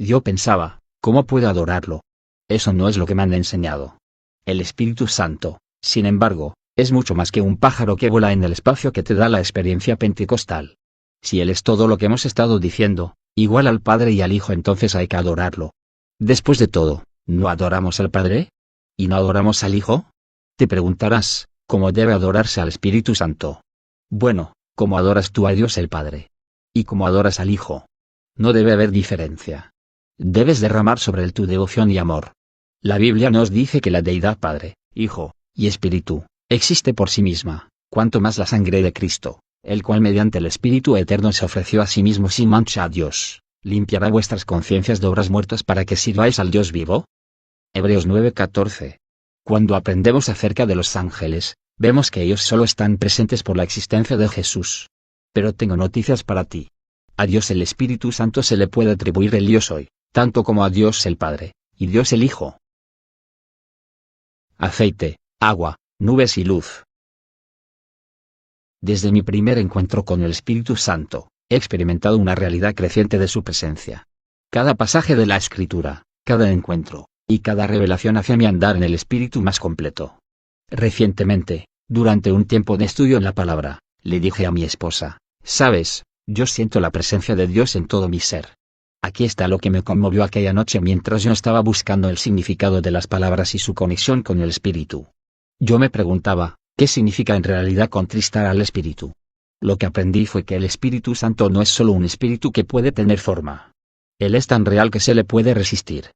Yo pensaba, ¿cómo puedo adorarlo? Eso no es lo que me han enseñado. El Espíritu Santo, sin embargo, es mucho más que un pájaro que vuela en el espacio que te da la experiencia pentecostal. Si Él es todo lo que hemos estado diciendo, igual al Padre y al Hijo, entonces hay que adorarlo. Después de todo, ¿no adoramos al Padre? ¿Y no adoramos al Hijo? Te preguntarás, ¿cómo debe adorarse al Espíritu Santo? Bueno, ¿cómo adoras tú a Dios el Padre? ¿Y cómo adoras al Hijo? No debe haber diferencia. Debes derramar sobre él tu devoción y amor. La Biblia nos dice que la deidad Padre, Hijo y Espíritu existe por sí misma, cuanto más la sangre de Cristo, el cual mediante el Espíritu Eterno se ofreció a sí mismo sin mancha a Dios, limpiará vuestras conciencias de obras muertas para que sirváis al Dios vivo. Hebreos 9:14. Cuando aprendemos acerca de los ángeles, vemos que ellos solo están presentes por la existencia de Jesús. Pero tengo noticias para ti. A Dios el Espíritu Santo se le puede atribuir el yo soy, tanto como a Dios el Padre, y Dios el Hijo. Aceite, agua, nubes y luz. Desde mi primer encuentro con el Espíritu Santo, he experimentado una realidad creciente de su presencia. Cada pasaje de la Escritura, cada encuentro, y cada revelación hacia mi andar en el Espíritu más completo. Recientemente, durante un tiempo de estudio en la palabra, le dije a mi esposa, ¿sabes? Yo siento la presencia de Dios en todo mi ser. Aquí está lo que me conmovió aquella noche mientras yo estaba buscando el significado de las palabras y su conexión con el Espíritu. Yo me preguntaba, ¿qué significa en realidad contristar al Espíritu? Lo que aprendí fue que el Espíritu Santo no es solo un espíritu que puede tener forma. Él es tan real que se le puede resistir.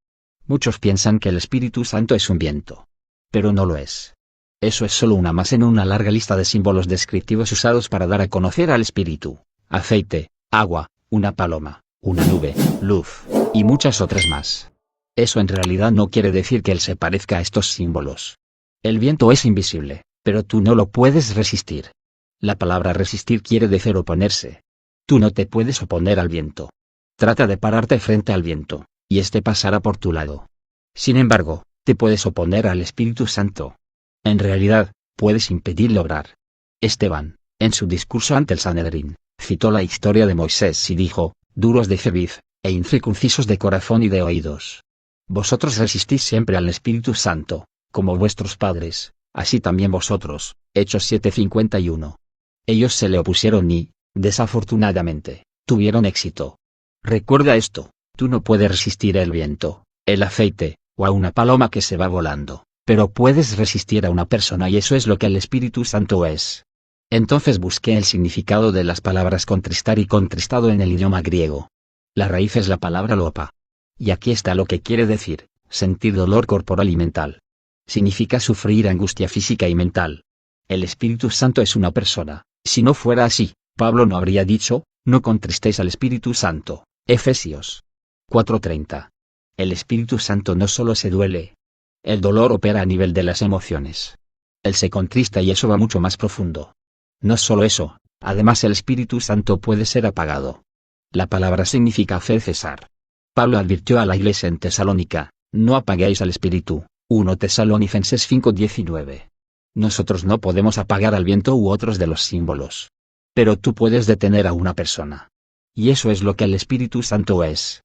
Muchos piensan que el Espíritu Santo es un viento. Pero no lo es. Eso es solo una más en una larga lista de símbolos descriptivos usados para dar a conocer al Espíritu: aceite, agua, una paloma, una nube, luz, y muchas otras más. Eso en realidad no quiere decir que Él se parezca a estos símbolos. El viento es invisible, pero tú no lo puedes resistir. La palabra resistir quiere decir oponerse. Tú no te puedes oponer al viento. Trata de pararte frente al viento, y éste pasará por tu lado. Sin embargo, te puedes oponer al Espíritu Santo. En realidad, puedes impedirlo obrar. Esteban, en su discurso ante el Sanedrín, citó la historia de Moisés y dijo: duros de cerviz, e incircuncisos de corazón y de oídos. Vosotros resistís siempre al Espíritu Santo, como vuestros padres, así también vosotros. Hechos 7:51. Ellos se le opusieron y, desafortunadamente, tuvieron éxito. Recuerda esto: tú no puedes resistir el viento, el aceite, o a una paloma que se va volando, pero puedes resistir a una persona, y eso es lo que el Espíritu Santo es. Entonces busqué el significado de las palabras contristar y contristado en el idioma griego. La raíz es la palabra lopa. Y aquí está lo que quiere decir: sentir dolor corporal y mental. Significa sufrir angustia física y mental. El Espíritu Santo es una persona. Si no fuera así, Pablo no habría dicho: no contristéis al Espíritu Santo. Efesios 4:30. El Espíritu Santo no solo se duele. El dolor opera a nivel de las emociones. Él se contrista y eso va mucho más profundo. No solo eso, además el Espíritu Santo puede ser apagado. La palabra significa hacer cesar. Pablo advirtió a la iglesia en Tesalónica: no apaguéis al Espíritu. 1 Tesalonicenses 5:19. Nosotros no podemos apagar al viento u otros de los símbolos. Pero tú puedes detener a una persona. Y eso es lo que el Espíritu Santo es.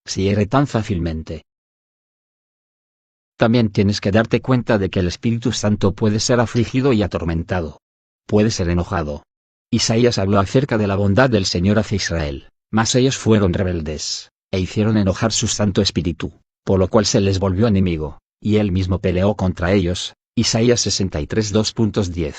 Se hiere tan fácilmente. También tienes que darte cuenta de que el Espíritu Santo puede ser afligido y atormentado. Puede ser enojado. Isaías habló acerca de la bondad del Señor hacia Israel, mas ellos fueron rebeldes, e hicieron enojar su Santo Espíritu, por lo cual se les volvió enemigo, y él mismo peleó contra ellos. Isaías 63 2.10.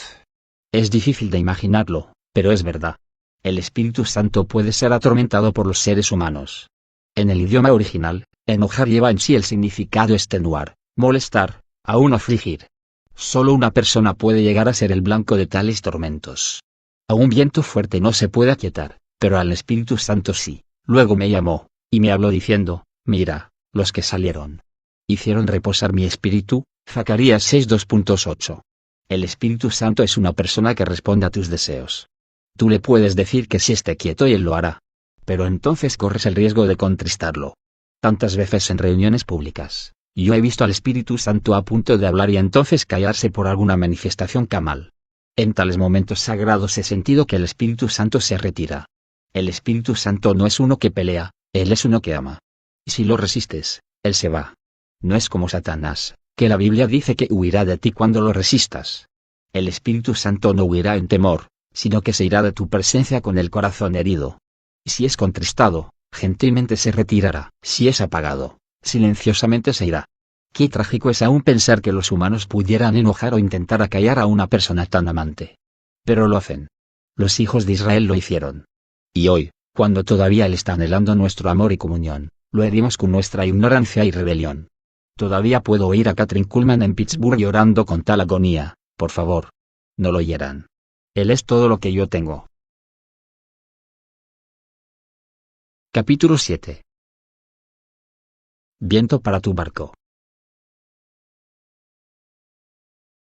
Es difícil de imaginarlo, pero es verdad. El Espíritu Santo puede ser atormentado por los seres humanos. En el idioma original, enojar lleva en sí el significado extenuar, molestar, aún afligir. Solo una persona puede llegar a ser el blanco de tales tormentos. A un viento fuerte no se puede aquietar, pero al Espíritu Santo sí. Luego me llamó, y me habló diciendo: mira, los que salieron hicieron reposar mi espíritu. Zacarías 6:2.8. El Espíritu Santo es una persona que responde a tus deseos. Tú le puedes decir que sí esté quieto y él lo hará. Pero entonces corres el riesgo de contristarlo. Tantas veces en reuniones públicas, yo he visto al Espíritu Santo a punto de hablar y entonces callarse por alguna manifestación camal. En tales momentos sagrados he sentido que el Espíritu Santo se retira. El Espíritu Santo no es uno que pelea, Él es uno que ama. Si lo resistes, Él se va. No es como Satanás, que la Biblia dice que huirá de ti cuando lo resistas. El Espíritu Santo no huirá en temor, sino que se irá de tu presencia con el corazón herido. Si es contristado, gentilmente se retirará. Si es apagado, silenciosamente se irá. Qué trágico es aún pensar que los humanos pudieran enojar o intentar acallar a una persona tan amante. Pero lo hacen. Los hijos de Israel lo hicieron. Y hoy, cuando todavía Él está anhelando nuestro amor y comunión, lo herimos con nuestra ignorancia y rebelión. Todavía puedo oír a Kathryn Kuhlman en Pittsburgh llorando con tal agonía. Por favor, no lo hieran. Él es todo lo que yo tengo. Capítulo 7. Viento para tu barco.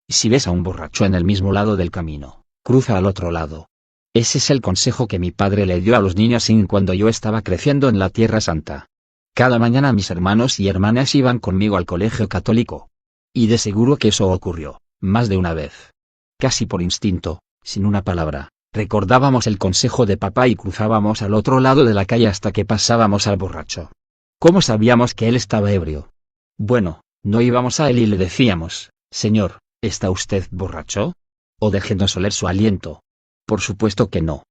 Si ves a un borracho en el mismo lado del camino, cruza al otro lado. Ese es el consejo que mi padre le dio a los niños cuando yo estaba creciendo en la Tierra Santa. Cada mañana mis hermanos y hermanas iban conmigo al colegio católico. Y de seguro que eso ocurrió, más de una vez. Casi por instinto, sin una palabra, recordábamos el consejo de papá y cruzábamos al otro lado de la calle hasta que pasábamos al borracho. ¿Cómo sabíamos que él estaba ebrio? Bueno, no íbamos a él y le decíamos, Señor, ¿está usted borracho? O déjenos oler su aliento. Por supuesto que no.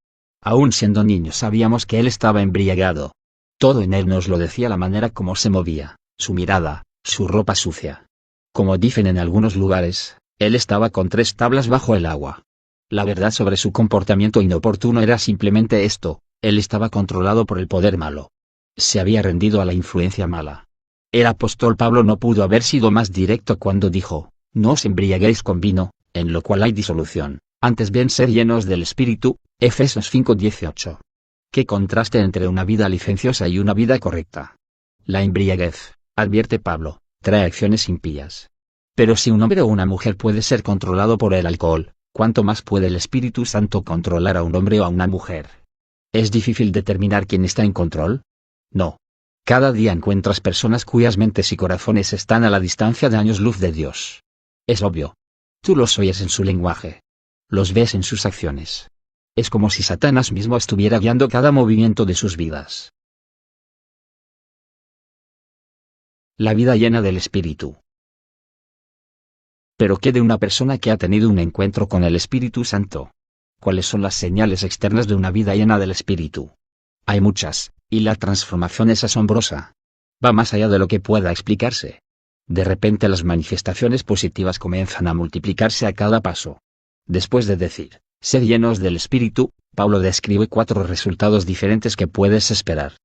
Aún siendo niños sabíamos que él estaba embriagado. Todo en él nos lo decía, la manera como se movía, su mirada, su ropa sucia. Como dicen en algunos lugares, él estaba con 3 tablas bajo el agua. La verdad sobre su comportamiento inoportuno era simplemente esto: él estaba controlado por el poder malo. Se había rendido a la influencia mala. El apóstol Pablo no pudo haber sido más directo cuando dijo, no os embriaguéis con vino, en lo cual hay disolución, antes bien sed llenos del Espíritu, Efesios 5:18. Qué contraste entre una vida licenciosa y una vida correcta. La embriaguez, advierte Pablo, trae acciones impías. Pero si un hombre o una mujer puede ser controlado por el alcohol, ¿cuánto más puede el Espíritu Santo controlar a un hombre o a una mujer? ¿Es difícil determinar quién está en control? No. Cada día encuentras personas cuyas mentes y corazones están a la distancia de años luz de Dios. Es obvio. Tú los oyes en su lenguaje. Los ves en sus acciones. Es como si Satanás mismo estuviera guiando cada movimiento de sus vidas. La vida llena del Espíritu. ¿Pero qué de una persona que ha tenido un encuentro con el Espíritu Santo? ¿Cuáles son las señales externas de una vida llena del Espíritu? Hay muchas, y la transformación es asombrosa. Va más allá de lo que pueda explicarse. De repente las manifestaciones positivas comienzan a multiplicarse a cada paso. Después de decir, sed llenos del Espíritu, Pablo describe 4 resultados diferentes que puedes esperar.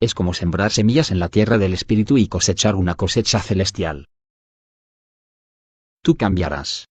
Es como sembrar semillas en la tierra del Espíritu y cosechar una cosecha celestial. Tú cambiarás.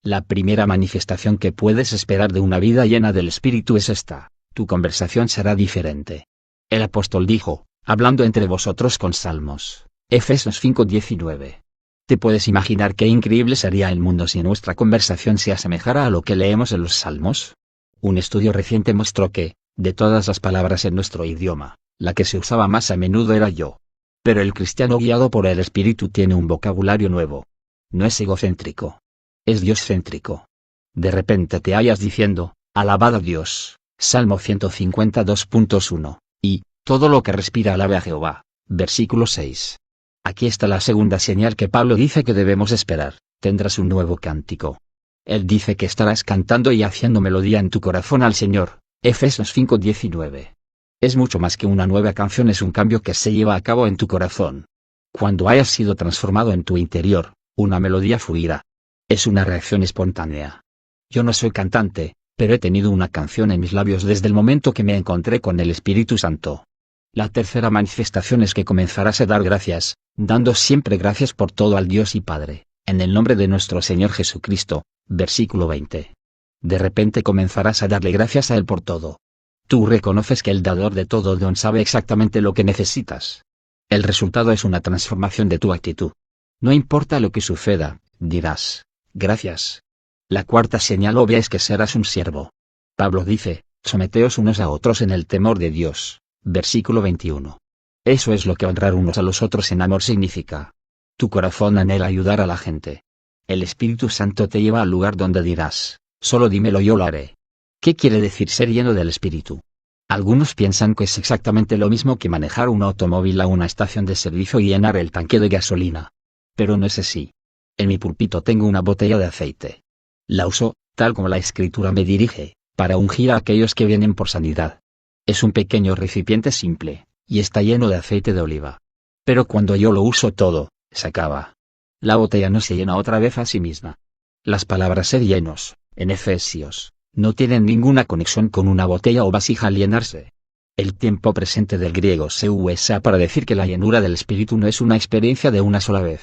La primera manifestación que puedes esperar de una vida llena del Espíritu es esta: tu conversación será diferente. El apóstol dijo, hablando entre vosotros con salmos, Efesios 5:19. ¿Te puedes imaginar qué increíble sería el mundo si nuestra conversación se asemejara a lo que leemos en los salmos? Un estudio reciente mostró que, de todas las palabras en nuestro idioma, la que se usaba más a menudo era yo. Pero el cristiano guiado por el Espíritu tiene un vocabulario nuevo. No es egocéntrico. Es dioscéntrico. De repente te hallas diciendo, alabad a Dios, Salmo 152.1, y, todo lo que respira alabe a Jehová, versículo 6. Aquí está la segunda señal que Pablo dice que debemos esperar: tendrás un nuevo cántico. Él dice que estarás cantando y haciendo melodía en tu corazón al Señor, Efesios 5:19. Es mucho más que una nueva canción, es un cambio que se lleva a cabo en tu corazón. Cuando hayas sido transformado en tu interior, una melodía fluirá. Es una reacción espontánea. Yo no soy cantante, pero he tenido una canción en mis labios desde el momento que me encontré con el Espíritu Santo. La tercera manifestación es que comenzarás a dar gracias, dando siempre gracias por todo al Dios y Padre, en el nombre de nuestro Señor Jesucristo, versículo 20. De repente comenzarás a darle gracias a Él por todo. Tú reconoces que el dador de todo don sabe exactamente lo que necesitas. El resultado es una transformación de tu actitud. No importa lo que suceda, dirás, gracias. La cuarta señal obvia es que serás un siervo. Pablo dice, someteos unos a otros en el temor de Dios, versículo 21. Eso es lo que honrar unos a los otros en amor significa. Tu corazón anhela ayudar a la gente. El Espíritu Santo te lleva al lugar donde dirás, solo dímelo, yo lo haré. ¿Qué quiere decir ser lleno del Espíritu? Algunos piensan que es exactamente lo mismo que manejar un automóvil a una estación de servicio y llenar el tanque de gasolina. Pero no es así. En mi púlpito tengo una botella de aceite. La uso, tal como la Escritura me dirige, para ungir a aquellos que vienen por sanidad. Es un pequeño recipiente simple, y está lleno de aceite de oliva. Pero cuando yo lo uso todo, se acaba. La botella no se llena otra vez a sí misma. Las palabras ser llenos, en Efesios, no tienen ninguna conexión con una botella o vasija al llenarse. El tiempo presente del griego se usa para decir que la llenura del Espíritu no es una experiencia de una sola vez.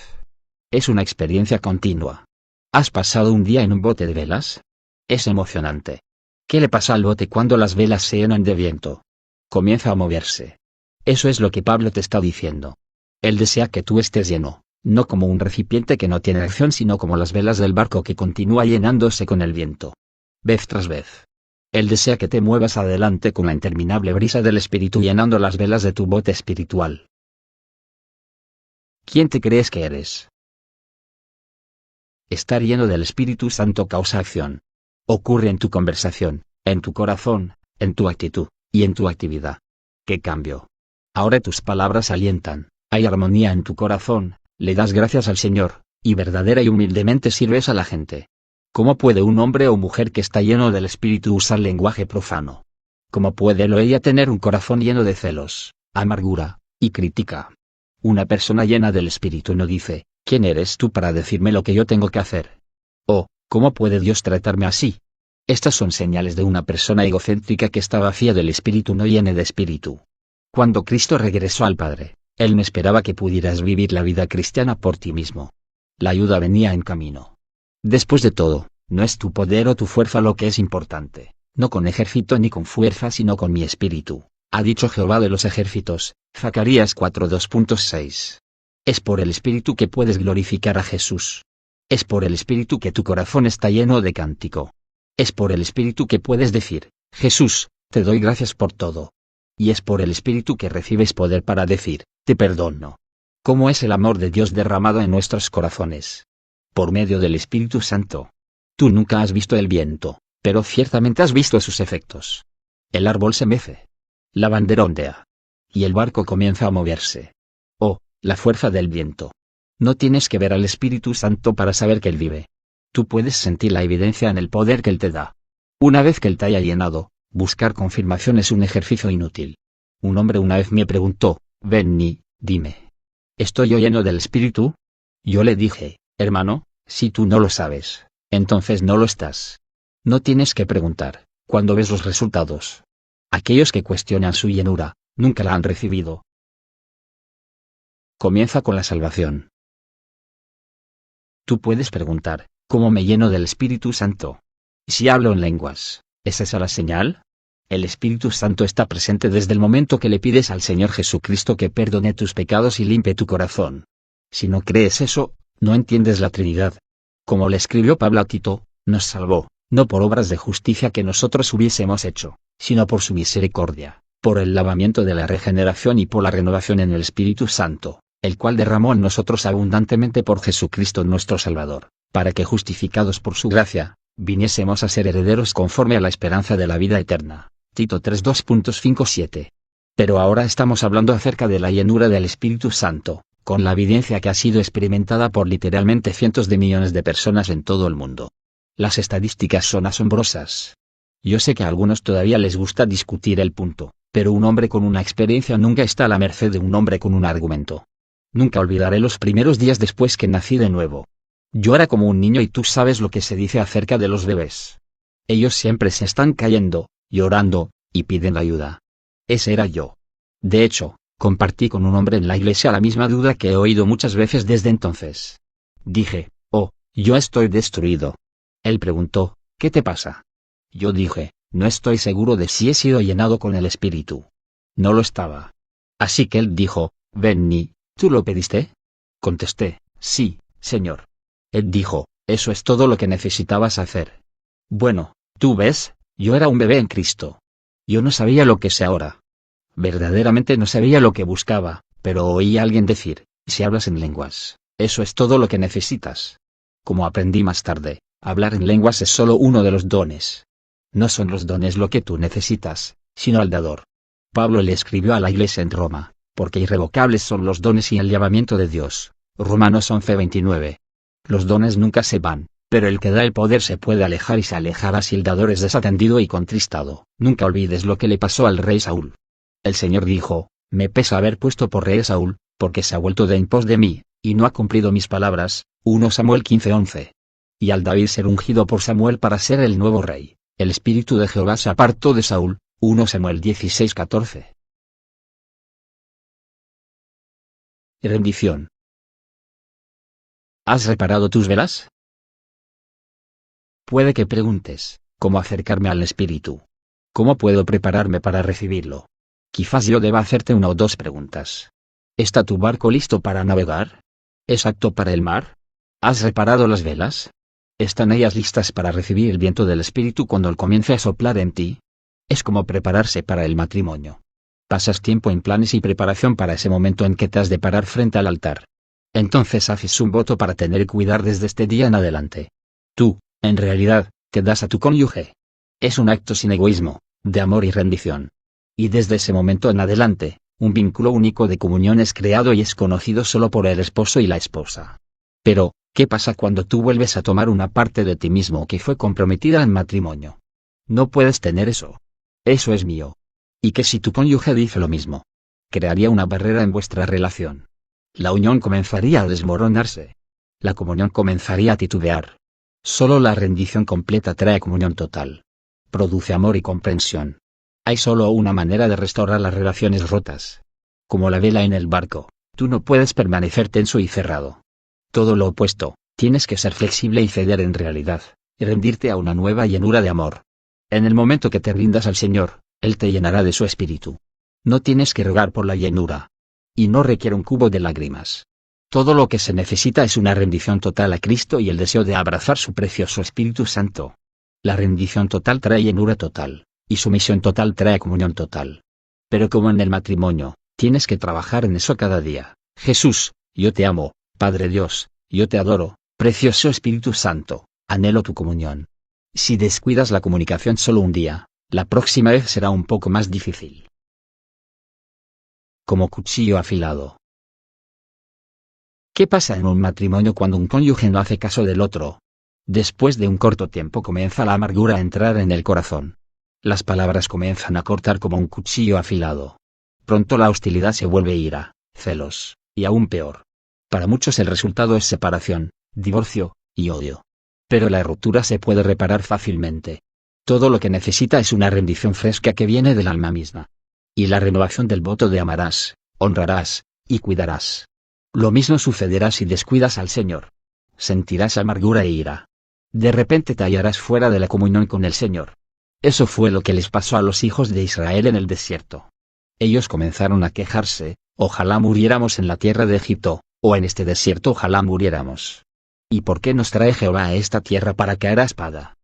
Es una experiencia continua. ¿Has pasado un día en un bote de velas? Es emocionante. ¿Qué le pasa al bote cuando las velas se llenan de viento? Comienza a moverse. Eso es lo que Pablo te está diciendo. Él desea que tú estés lleno, no como un recipiente que no tiene acción, sino como las velas del barco que continúa llenándose con el viento. Vez tras vez. Él desea que te muevas adelante con la interminable brisa del Espíritu llenando las velas de tu bote espiritual. ¿Quién te crees que eres? Estar lleno del Espíritu Santo causa acción. Ocurre en tu conversación, en tu corazón, en tu actitud, y en tu actividad. ¿Qué cambio? Ahora tus palabras alientan, hay armonía en tu corazón, le das gracias al Señor, y verdadera y humildemente sirves a la gente. ¿Cómo puede un hombre o mujer que está lleno del Espíritu usar lenguaje profano? ¿Cómo puede él o ella tener un corazón lleno de celos, amargura, y crítica? Una persona llena del Espíritu no dice, ¿quién eres tú para decirme lo que yo tengo que hacer? O, ¿cómo puede Dios tratarme así? Estas son señales de una persona egocéntrica que está vacía del Espíritu, no llena de Espíritu. Cuando Cristo regresó al Padre, Él no esperaba que pudieras vivir la vida cristiana por ti mismo. La ayuda venía en camino. Después de todo, no es tu poder o tu fuerza lo que es importante, no con ejército ni con fuerza sino con mi espíritu, ha dicho Jehová de los ejércitos, Zacarías 4:2.6. Es por el Espíritu que puedes glorificar a Jesús. Es por el Espíritu que tu corazón está lleno de cántico. Es por el Espíritu que puedes decir, Jesús, te doy gracias por todo. Y es por el Espíritu que recibes poder para decir, te perdono. ¿Cómo es el amor de Dios derramado en nuestros corazones? Por medio del Espíritu Santo. Tú nunca has visto el viento, pero ciertamente has visto sus efectos. El árbol se mece. La bandera ondea. Y el barco comienza a moverse. Oh, la fuerza del viento. No tienes que ver al Espíritu Santo para saber que Él vive. Tú puedes sentir la evidencia en el poder que Él te da. Una vez que Él te haya llenado, buscar confirmación es un ejercicio inútil. Un hombre una vez me preguntó, Benny, dime. ¿Estoy yo lleno del Espíritu? Yo le dije, hermano, si tú no lo sabes, entonces no lo estás. No tienes que preguntar, cuando ves los resultados. Aquellos que cuestionan su llenura, nunca la han recibido. Comienza con la salvación. Tú puedes preguntar, ¿cómo me lleno del Espíritu Santo? Si hablo en lenguas, ¿es esa la señal? El Espíritu Santo está presente desde el momento que le pides al Señor Jesucristo que perdone tus pecados y limpie tu corazón. Si no crees eso, no entiendes la Trinidad. Como le escribió Pablo a Tito, nos salvó, no por obras de justicia que nosotros hubiésemos hecho, sino por su misericordia, por el lavamiento de la regeneración y por la renovación en el Espíritu Santo, el cual derramó en nosotros abundantemente por Jesucristo nuestro Salvador, para que justificados por su gracia, viniésemos a ser herederos conforme a la esperanza de la vida eterna. Tito 3:2.5-7. Pero ahora estamos hablando acerca de la llenura del Espíritu Santo, con la evidencia que ha sido experimentada por literalmente cientos de millones de personas en todo el mundo. Las estadísticas son asombrosas. Yo sé que a algunos todavía les gusta discutir el punto, pero un hombre con una experiencia nunca está a la merced de un hombre con un argumento. Nunca olvidaré los primeros días después que nací de nuevo. Yo era como un niño y tú sabes lo que se dice acerca de los bebés. Ellos siempre se están cayendo, llorando, y piden ayuda. Ese era yo. De hecho, compartí con un hombre en la iglesia la misma duda que he oído muchas veces desde entonces. Dije, oh, yo estoy destruido. Él preguntó, ¿qué te pasa? Yo dije, no estoy seguro de si he sido llenado con el Espíritu. No lo estaba. Así que él dijo, Benny, ¿tú lo pediste? Contesté, sí, Señor. Él dijo, eso es todo lo que necesitabas hacer. Bueno, tú ves, yo era un bebé en Cristo. Yo no sabía lo que sé ahora. Verdaderamente no sabía lo que buscaba, pero oí a alguien decir, si hablas en lenguas, eso es todo lo que necesitas. Como aprendí más tarde, hablar en lenguas es solo uno de los dones. No son los dones lo que tú necesitas, sino al dador. Pablo le escribió a la iglesia en Roma, porque irrevocables son los dones y el llamamiento de Dios. Romanos 11:29. Los dones nunca se van, pero el que da el poder se puede alejar y se alejará si el dador es desatendido y contristado. Nunca olvides lo que le pasó al rey Saúl. El Señor dijo: me pesa haber puesto por rey a Saúl, porque se ha vuelto de en pos de mí, y no ha cumplido mis palabras. 1 Samuel 15:11. Y al David ser ungido por Samuel para ser el nuevo rey, el espíritu de Jehová se apartó de Saúl. 1 Samuel 16:14. Rendición. ¿Has reparado tus velas? Puede que preguntes, ¿cómo acercarme al espíritu? ¿Cómo puedo prepararme para recibirlo? Quizás yo deba hacerte una o dos preguntas. ¿Está tu barco listo para navegar? ¿Es apto para el mar? ¿Has reparado las velas? ¿Están ellas listas para recibir el viento del espíritu cuando él comience a soplar en ti? Es como prepararse para el matrimonio. Pasas tiempo en planes y preparación para ese momento en que te has de parar frente al altar. Entonces haces un voto para tener y cuidar desde este día en adelante. Tú, en realidad, te das a tu cónyuge. Es un acto sin egoísmo, de amor y rendición. Y desde ese momento en adelante, un vínculo único de comunión es creado y es conocido solo por el esposo y la esposa. Pero, ¿qué pasa cuando tú vuelves a tomar una parte de ti mismo que fue comprometida en matrimonio? No puedes tener eso. Eso es mío. ¿Y qué si tu cónyuge dice lo mismo? Crearía una barrera en vuestra relación. La unión comenzaría a desmoronarse. La comunión comenzaría a titubear. Solo la rendición completa trae comunión total. Produce amor y comprensión. Hay solo una manera de restaurar las relaciones rotas. Como la vela en el barco, tú no puedes permanecer tenso y cerrado. Todo lo opuesto, tienes que ser flexible y ceder en realidad, y rendirte a una nueva llenura de amor. En el momento que te rindas al Señor, Él te llenará de su espíritu. No tienes que rogar por la llenura. Y no requiere un cubo de lágrimas. Todo lo que se necesita es una rendición total a Cristo y el deseo de abrazar su precioso Espíritu Santo. La rendición total trae llenura total, y sumisión total trae comunión total. Pero como en el matrimonio, tienes que trabajar en eso cada día. Jesús, yo te amo, Padre Dios, yo te adoro, precioso Espíritu Santo, anhelo tu comunión. Si descuidas la comunicación solo un día, la próxima vez será un poco más difícil. Como cuchillo afilado. ¿Qué pasa en un matrimonio cuando un cónyuge no hace caso del otro? Después de un corto tiempo comienza la amargura a entrar en el corazón. Las palabras comienzan a cortar como un cuchillo afilado. Pronto la hostilidad se vuelve ira, celos, y aún peor. Para muchos el resultado es separación, divorcio, y odio. Pero la ruptura se puede reparar fácilmente. Todo lo que necesita es una rendición fresca que viene del alma misma. Y la renovación del voto de amarás, honrarás, y cuidarás. Lo mismo sucederá si descuidas al Señor. Sentirás amargura e ira. De repente te hallarás fuera de la comunión con el Señor. Eso fue lo que les pasó a los hijos de Israel en el desierto. Ellos comenzaron a quejarse: ojalá muriéramos en la tierra de Egipto, o en este desierto ojalá muriéramos. ¿Y por qué nos trae Jehová a esta tierra para caer a espada?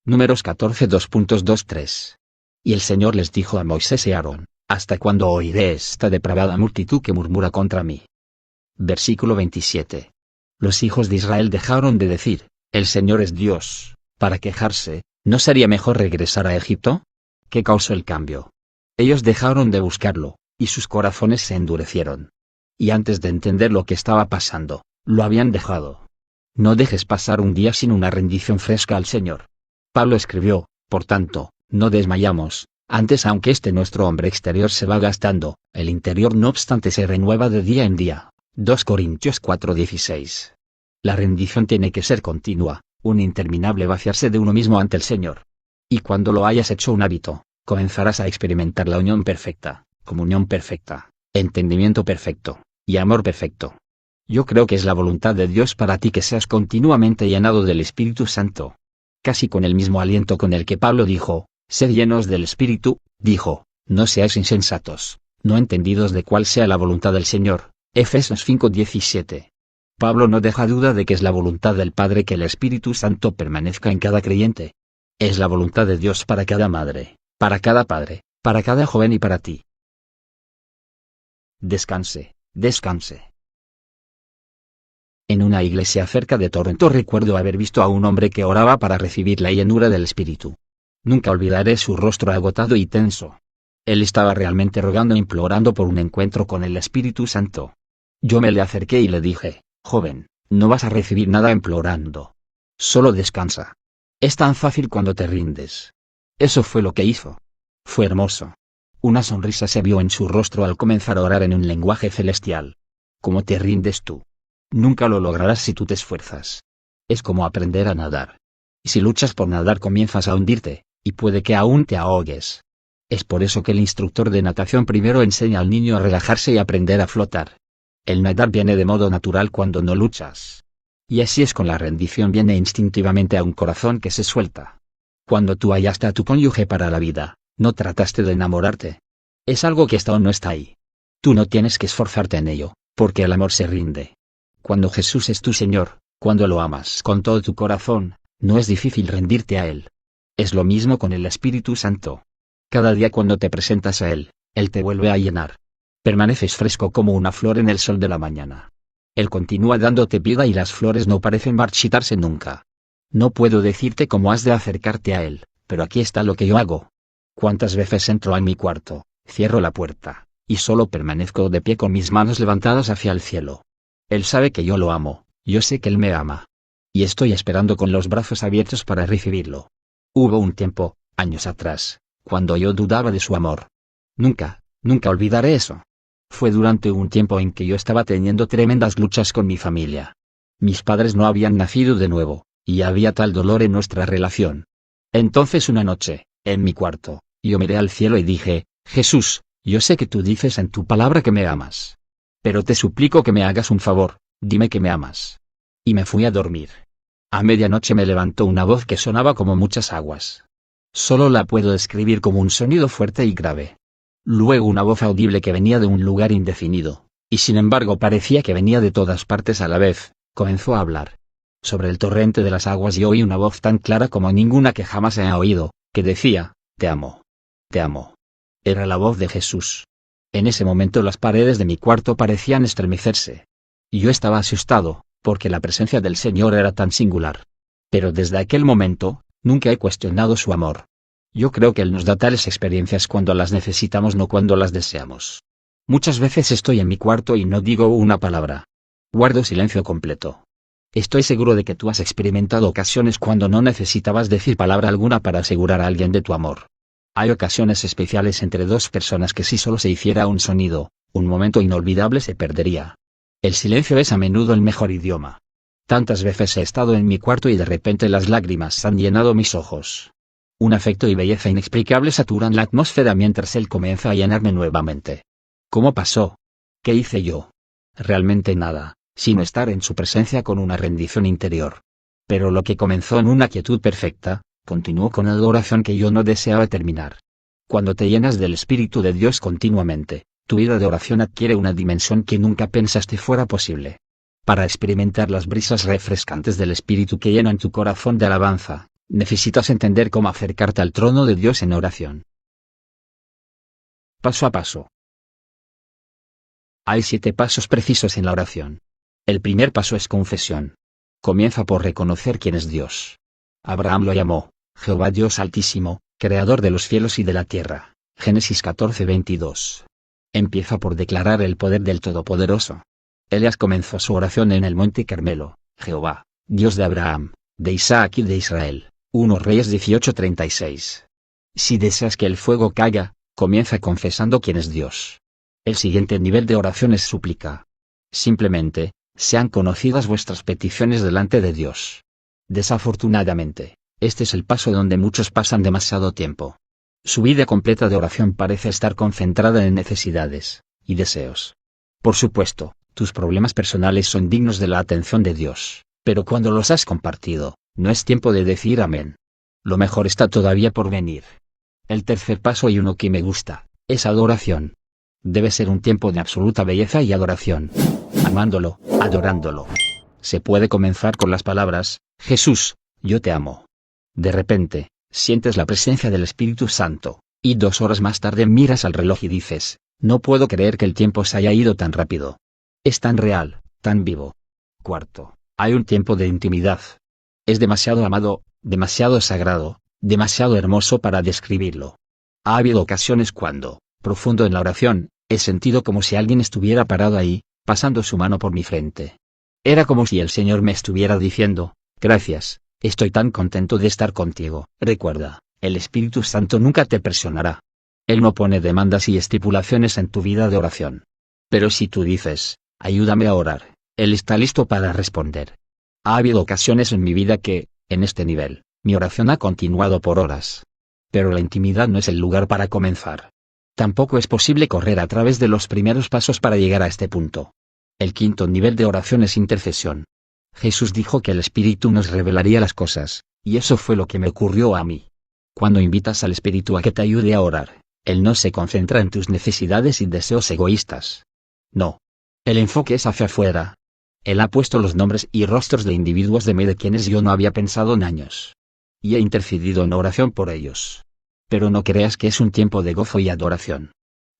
Números 14 2.23. Y el Señor les dijo a Moisés y Aarón: ¿hasta cuándo oiré esta depravada multitud que murmura contra mí? Versículo 27. Los hijos de Israel dejaron de decir: el Señor es Dios, para quejarse: ¿no sería mejor regresar a Egipto? ¿Qué causó el cambio? Ellos dejaron de buscarlo, y sus corazones se endurecieron. Y antes de entender lo que estaba pasando, lo habían dejado. No dejes pasar un día sin una rendición fresca al Señor. Pablo escribió: por tanto, no desmayamos, antes aunque nuestro hombre exterior se va gastando, el interior no obstante se renueva de día en día. 2 Corintios 4:16. La rendición tiene que ser continua, un interminable vaciarse de uno mismo ante el Señor. Y cuando lo hayas hecho un hábito, comenzarás a experimentar la unión perfecta, comunión perfecta, entendimiento perfecto, y amor perfecto. Yo creo que es la voluntad de Dios para ti que seas continuamente llenado del Espíritu Santo. Casi con el mismo aliento con el que Pablo dijo: sed llenos del Espíritu, dijo: no seáis insensatos, no entendidos de cuál sea la voluntad del Señor. Efesios 5:17. Pablo no deja duda de que es la voluntad del Padre que el Espíritu Santo permanezca en cada creyente. Es la voluntad de Dios para cada madre, para cada padre, para cada joven y para ti. Descanse, descanse. En una iglesia cerca de Toronto recuerdo haber visto a un hombre que oraba para recibir la llenura del Espíritu. Nunca olvidaré su rostro agotado y tenso, Él estaba realmente rogando e implorando por un encuentro con el Espíritu Santo. Yo me le acerqué y le dije, joven, no vas a recibir nada implorando. Solo descansa. Es tan fácil cuando te rindes. Eso fue lo que hizo. Fue hermoso. Una sonrisa se vio en su rostro al comenzar a orar en un lenguaje celestial. ¿Cómo te rindes tú? Nunca lo lograrás si tú te esfuerzas. Es como aprender a nadar. Si luchas por nadar comienzas a hundirte, y puede que aún te ahogues. Es por eso que el instructor de natación primero enseña al niño a relajarse y aprender a flotar. El nadar viene de modo natural cuando no luchas. Y así es con la rendición, viene instintivamente a un corazón que se suelta. Cuando tú hallaste a tu cónyuge para la vida, no trataste de enamorarte. Es algo que está o no está ahí. Tú no tienes que esforzarte en ello, porque el amor se rinde. Cuando Jesús es tu Señor, cuando lo amas con todo tu corazón, no es difícil rendirte a Él. Es lo mismo con el Espíritu Santo. Cada día cuando te presentas a Él, Él te vuelve a llenar. Permaneces fresco como una flor en el sol de la mañana. Él continúa dándote vida y las flores no parecen marchitarse nunca. No puedo decirte cómo has de acercarte a Él, pero aquí está lo que yo hago. ¿Cuántas veces entro en mi cuarto, cierro la puerta, y solo permanezco de pie con mis manos levantadas hacia el cielo? Él sabe que yo lo amo, yo sé que Él me ama. Y estoy esperando con los brazos abiertos para recibirlo. Hubo un tiempo, años atrás, cuando yo dudaba de su amor. Nunca olvidaré eso. Fue durante un tiempo en que yo estaba teniendo tremendas luchas con mi familia. Mis padres no habían nacido de nuevo, y había tal dolor en nuestra relación. Entonces una noche, en mi cuarto, yo miré al cielo y dije, Jesús, yo sé que tú dices en tu palabra que me amas. Pero te suplico que me hagas un favor, dime que me amas. Y me fui a dormir. A medianoche me levantó una voz que sonaba como muchas aguas. Solo la puedo describir como un sonido fuerte y grave. Luego una voz audible que venía de un lugar indefinido, y sin embargo parecía que venía de todas partes a la vez, comenzó a hablar. Sobre el torrente de las aguas yo oí una voz tan clara como ninguna que jamás he oído, que decía, te amo. Te amo. Era la voz de Jesús. En ese momento las paredes de mi cuarto parecían estremecerse. Y yo estaba asustado, porque la presencia del Señor era tan singular. Pero desde aquel momento, nunca he cuestionado su amor. Yo creo que Él nos da tales experiencias cuando las necesitamos, no cuando las deseamos. Muchas veces estoy en mi cuarto y no digo una palabra. Guardo silencio completo. Estoy seguro de que tú has experimentado ocasiones cuando no necesitabas decir palabra alguna para asegurar a alguien de tu amor. Hay ocasiones especiales entre dos personas que si solo se hiciera un sonido, un momento inolvidable se perdería. El silencio es a menudo el mejor idioma. Tantas veces he estado en mi cuarto y de repente las lágrimas han llenado mis ojos. Un afecto y belleza inexplicables saturan la atmósfera mientras Él comienza a llenarme nuevamente. ¿Cómo pasó? ¿Qué hice yo? Realmente nada, sino estar en su presencia con una rendición interior. Pero lo que comenzó en una quietud perfecta, continuó con adoración que yo no deseaba terminar. Cuando te llenas del Espíritu de Dios continuamente, tu vida de oración adquiere una dimensión que nunca pensaste fuera posible. Para experimentar las brisas refrescantes del Espíritu que llenan tu corazón de alabanza, necesitas entender cómo acercarte al trono de Dios en oración. Paso a paso. Hay 7 pasos precisos en la oración. El primer paso es confesión. Comienza por reconocer quién es Dios. Abraham lo llamó, Jehová Dios Altísimo, Creador de los cielos y de la tierra. Génesis 14:22. Empieza por declarar el poder del Todopoderoso. Elías comenzó su oración en el monte Carmelo, Jehová, Dios de Abraham, de Isaac y de Israel. 1 Reyes 18:36. Si deseas que el fuego caiga, comienza confesando quién es Dios. El siguiente nivel de oración es súplica. Simplemente, sean conocidas vuestras peticiones delante de Dios. Desafortunadamente, este es el paso donde muchos pasan demasiado tiempo. Su vida completa de oración parece estar concentrada en necesidades y deseos. Por supuesto, tus problemas personales son dignos de la atención de Dios, pero cuando los has compartido, no es tiempo de decir amén. Lo mejor está todavía por venir. El tercer paso, y uno que me gusta, es adoración. Debe ser un tiempo de absoluta belleza y adoración. Amándolo, adorándolo. Se puede comenzar con las palabras, Jesús, yo te amo. De repente, sientes la presencia del Espíritu Santo, y 2 horas más tarde miras al reloj y dices, no puedo creer que el tiempo se haya ido tan rápido. Es tan real, tan vivo. Cuarto, hay un tiempo de intimidad. Es demasiado amado, demasiado sagrado, demasiado hermoso para describirlo. Ha habido ocasiones cuando, profundo en la oración, he sentido como si alguien estuviera parado ahí, pasando su mano por mi frente. Era como si el Señor me estuviera diciendo: gracias, estoy tan contento de estar contigo. Recuerda, el Espíritu Santo nunca te presionará. Él no pone demandas y estipulaciones en tu vida de oración. Pero si tú dices: ayúdame a orar, Él está listo para responder. Ha habido ocasiones en mi vida que, en este nivel, mi oración ha continuado por horas. Pero la intimidad no es el lugar para comenzar. Tampoco es posible correr a través de los primeros pasos para llegar a este punto. El quinto nivel de oración es intercesión. Jesús dijo que el Espíritu nos revelaría las cosas, y eso fue lo que me ocurrió a mí. Cuando invitas al Espíritu a que te ayude a orar, Él no se concentra en tus necesidades y deseos egoístas. No. El enfoque es hacia afuera. Él ha puesto los nombres y rostros de individuos de mí de quienes yo no había pensado en años. Y he intercedido en oración por ellos. Pero no creas que es un tiempo de gozo y adoración.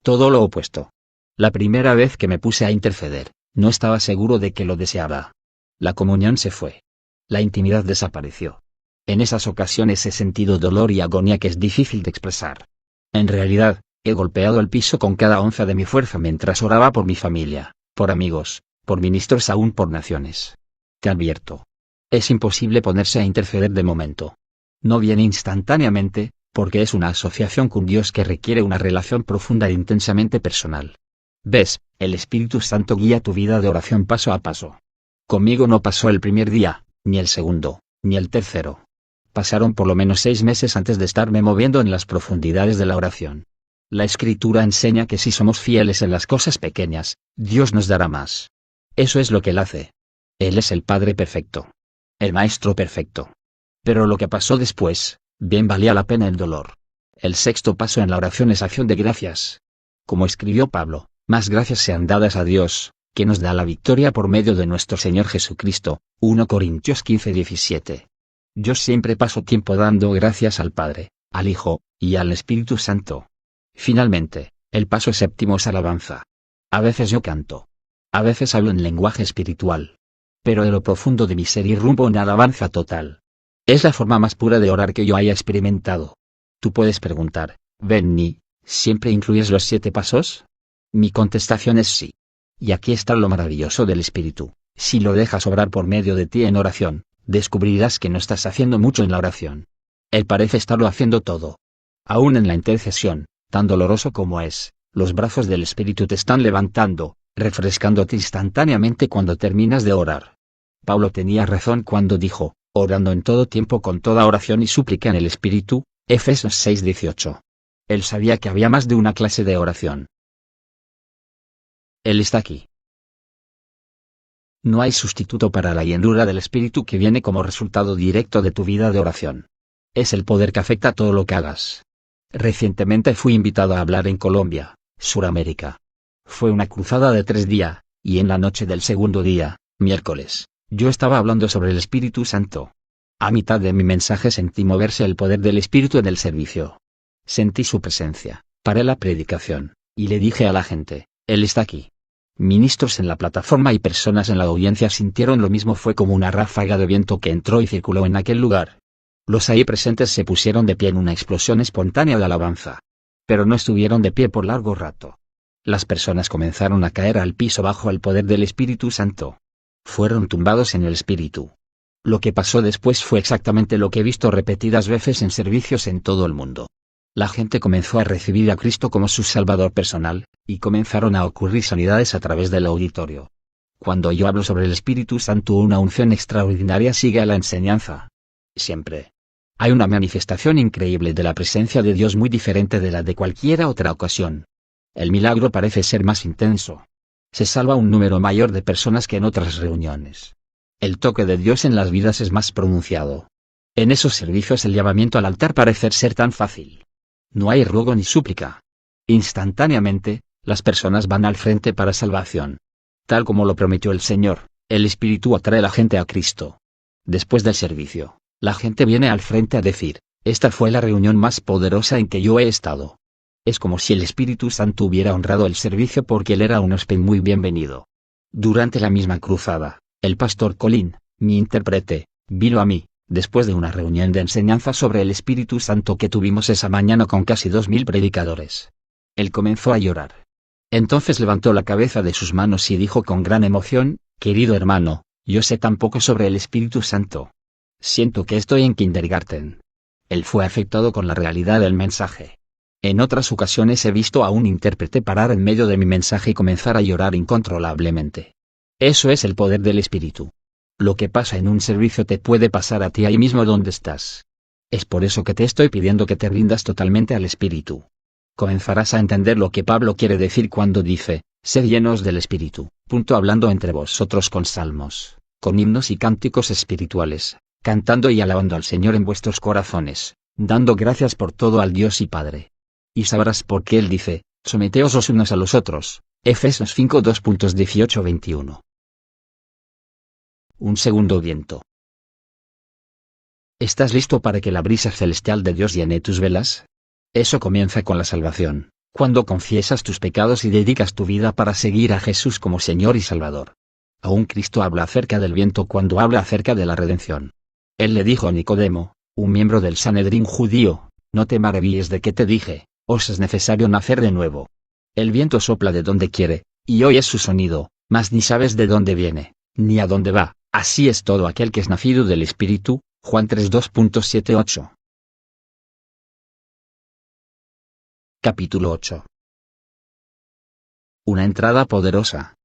Todo lo opuesto. La primera vez que me puse a interceder, no estaba seguro de que lo deseaba. La comunión se fue. La intimidad desapareció. En esas ocasiones he sentido dolor y agonía que es difícil de expresar. En realidad, he golpeado el piso con cada onza de mi fuerza mientras oraba por mi familia, por amigos, por ministros, aún por naciones. Te advierto. Es imposible ponerse a interceder de momento. No viene instantáneamente, porque es una asociación con Dios que requiere una relación profunda e intensamente personal. ¿Ves? El Espíritu Santo guía tu vida de oración paso a paso. Conmigo no pasó el primer día, ni el segundo, ni el tercero. Pasaron por lo menos 6 meses antes de estarme moviendo en las profundidades de la oración. La Escritura enseña que si somos fieles en las cosas pequeñas, Dios nos dará más. Eso es lo que Él hace. Él es el Padre perfecto. El Maestro perfecto. Pero lo que pasó después, bien valía la pena el dolor. El sexto paso en la oración es acción de gracias. Como escribió Pablo: más gracias sean dadas a Dios, que nos da la victoria por medio de nuestro Señor Jesucristo. 1 Corintios 15:17. Yo siempre paso tiempo dando gracias al Padre, al Hijo, y al Espíritu Santo. Finalmente, el paso séptimo es alabanza. A veces yo canto. A veces hablo en lenguaje espiritual. Pero de lo profundo de mi ser irrumpo en alabanza total. Es la forma más pura de orar que yo haya experimentado. Tú puedes preguntar: Benny, ¿siempre incluyes los 7 pasos? Mi contestación es sí. Y aquí está lo maravilloso del Espíritu: si lo dejas obrar por medio de ti en oración, descubrirás que no estás haciendo mucho en la oración. Él parece estarlo haciendo todo. Aún en la intercesión, tan doloroso como es, los brazos del Espíritu te están levantando, refrescándote instantáneamente cuando terminas de orar. Pablo tenía razón cuando dijo: orando en todo tiempo con toda oración y súplica en el Espíritu, Efesios 6:18. Él sabía que había más de una clase de oración. Él está aquí. No hay sustituto para la llenura del Espíritu que viene como resultado directo de tu vida de oración. Es el poder que afecta todo lo que hagas. Recientemente fui invitado a hablar en Colombia, Suramérica. Fue una cruzada de 3 días, y en la noche del segundo día, miércoles, yo estaba hablando sobre el Espíritu Santo. A mitad de mi mensaje sentí moverse el poder del Espíritu en el servicio. Sentí su presencia, paré la predicación, y le dije a la gente: Él está aquí. Ministros en la plataforma y personas en la audiencia sintieron lo mismo. Fue como una ráfaga de viento que entró y circuló en aquel lugar. Los ahí presentes se pusieron de pie en una explosión espontánea de alabanza. Pero no estuvieron de pie por largo rato. Las personas comenzaron a caer al piso bajo el poder del Espíritu Santo. Fueron tumbados en el Espíritu. Lo que pasó después fue exactamente lo que he visto repetidas veces en servicios en todo el mundo. La gente comenzó a recibir a Cristo como su Salvador personal, y comenzaron a ocurrir sanidades a través del auditorio. Cuando yo hablo sobre el Espíritu Santo, una unción extraordinaria sigue a la enseñanza. Siempre. Hay una manifestación increíble de la presencia de Dios muy diferente de la de cualquier otra ocasión. El milagro parece ser más intenso. Se salva un número mayor de personas que en otras reuniones. El toque de Dios en las vidas es más pronunciado. En esos servicios el llamamiento al altar parece ser tan fácil. No hay ruego ni súplica. Instantáneamente, las personas van al frente para salvación. Tal como lo prometió el Señor, el Espíritu atrae a la gente a Cristo. Después del servicio, la gente viene al frente a decir: esta fue la reunión más poderosa en que yo he estado. Es como si el Espíritu Santo hubiera honrado el servicio porque él era un huésped muy bienvenido. Durante la misma cruzada, el pastor Colin, mi intérprete, vino a mí, después de una reunión de enseñanza sobre el Espíritu Santo que tuvimos esa mañana con casi 2000 predicadores. Él comenzó a llorar. Entonces levantó la cabeza de sus manos y dijo con gran emoción: querido hermano, yo sé tan poco sobre el Espíritu Santo. Siento que estoy en kindergarten. Él fue afectado con la realidad del mensaje. En otras ocasiones he visto a un intérprete parar en medio de mi mensaje y comenzar a llorar incontrolablemente. Eso es el poder del Espíritu. Lo que pasa en un servicio te puede pasar a ti ahí mismo donde estás. Es por eso que te estoy pidiendo que te rindas totalmente al Espíritu. Comenzarás a entender lo que Pablo quiere decir cuando dice: sed llenos del Espíritu, hablando entre vosotros con salmos, con himnos y cánticos espirituales, cantando y alabando al Señor en vuestros corazones, dando gracias por todo al Dios y Padre. Y sabrás por qué Él dice: someteos los unos a los otros. Efesios 5 2.18-21. Un segundo viento. ¿Estás listo para que la brisa celestial de Dios llene tus velas? Eso comienza con la salvación, cuando confiesas tus pecados y dedicas tu vida para seguir a Jesús como Señor y Salvador. Aún Cristo habla acerca del viento cuando habla acerca de la redención. Él le dijo a Nicodemo, un miembro del Sanedrín judío: no te maravilles de que te dije, os es necesario nacer de nuevo. El viento sopla de donde quiere, y oyes su sonido, mas ni sabes de dónde viene, ni a dónde va. Así es todo aquel que es nacido del Espíritu. Juan 3 2.7-8. Capítulo 8. Una entrada poderosa.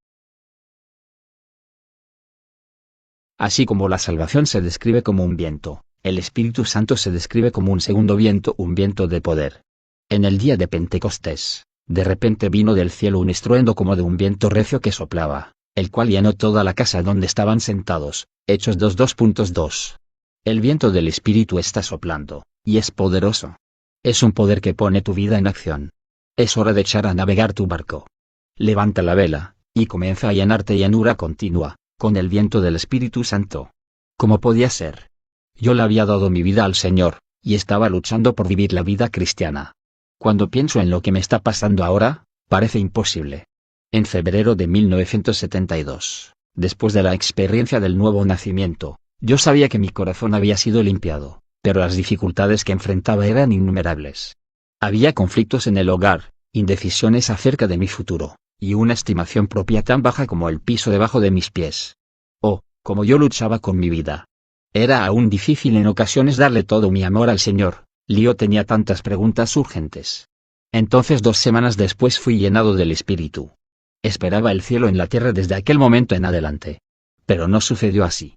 Así como la salvación se describe como un viento, el Espíritu Santo se describe como un segundo viento, un viento de poder. En el día de Pentecostés, de repente vino del cielo un estruendo como de un viento recio que soplaba, el cual llenó toda la casa donde estaban sentados. Hechos 2.2. El viento del Espíritu está soplando, y es poderoso. Es un poder que pone tu vida en acción. Es hora de echar a navegar tu barco. Levanta la vela, y comienza a llenarte llanura continua, con el viento del Espíritu Santo. ¿Cómo podía ser? Yo le había dado mi vida al Señor, y estaba luchando por vivir la vida cristiana. Cuando pienso en lo que me está pasando ahora, parece imposible. En febrero de 1972, después de la experiencia del nuevo nacimiento, yo sabía que mi corazón había sido limpiado, pero las dificultades que enfrentaba eran innumerables. Había conflictos en el hogar, indecisiones acerca de mi futuro, y una estimación propia tan baja como el piso debajo de mis pies. Oh, cómo yo luchaba con mi vida. Era aún difícil en ocasiones darle todo mi amor al Señor. Yo tenía tantas preguntas urgentes. Entonces 2 semanas después fui llenado del Espíritu. Esperaba el cielo en la tierra desde aquel momento en adelante. Pero no sucedió así.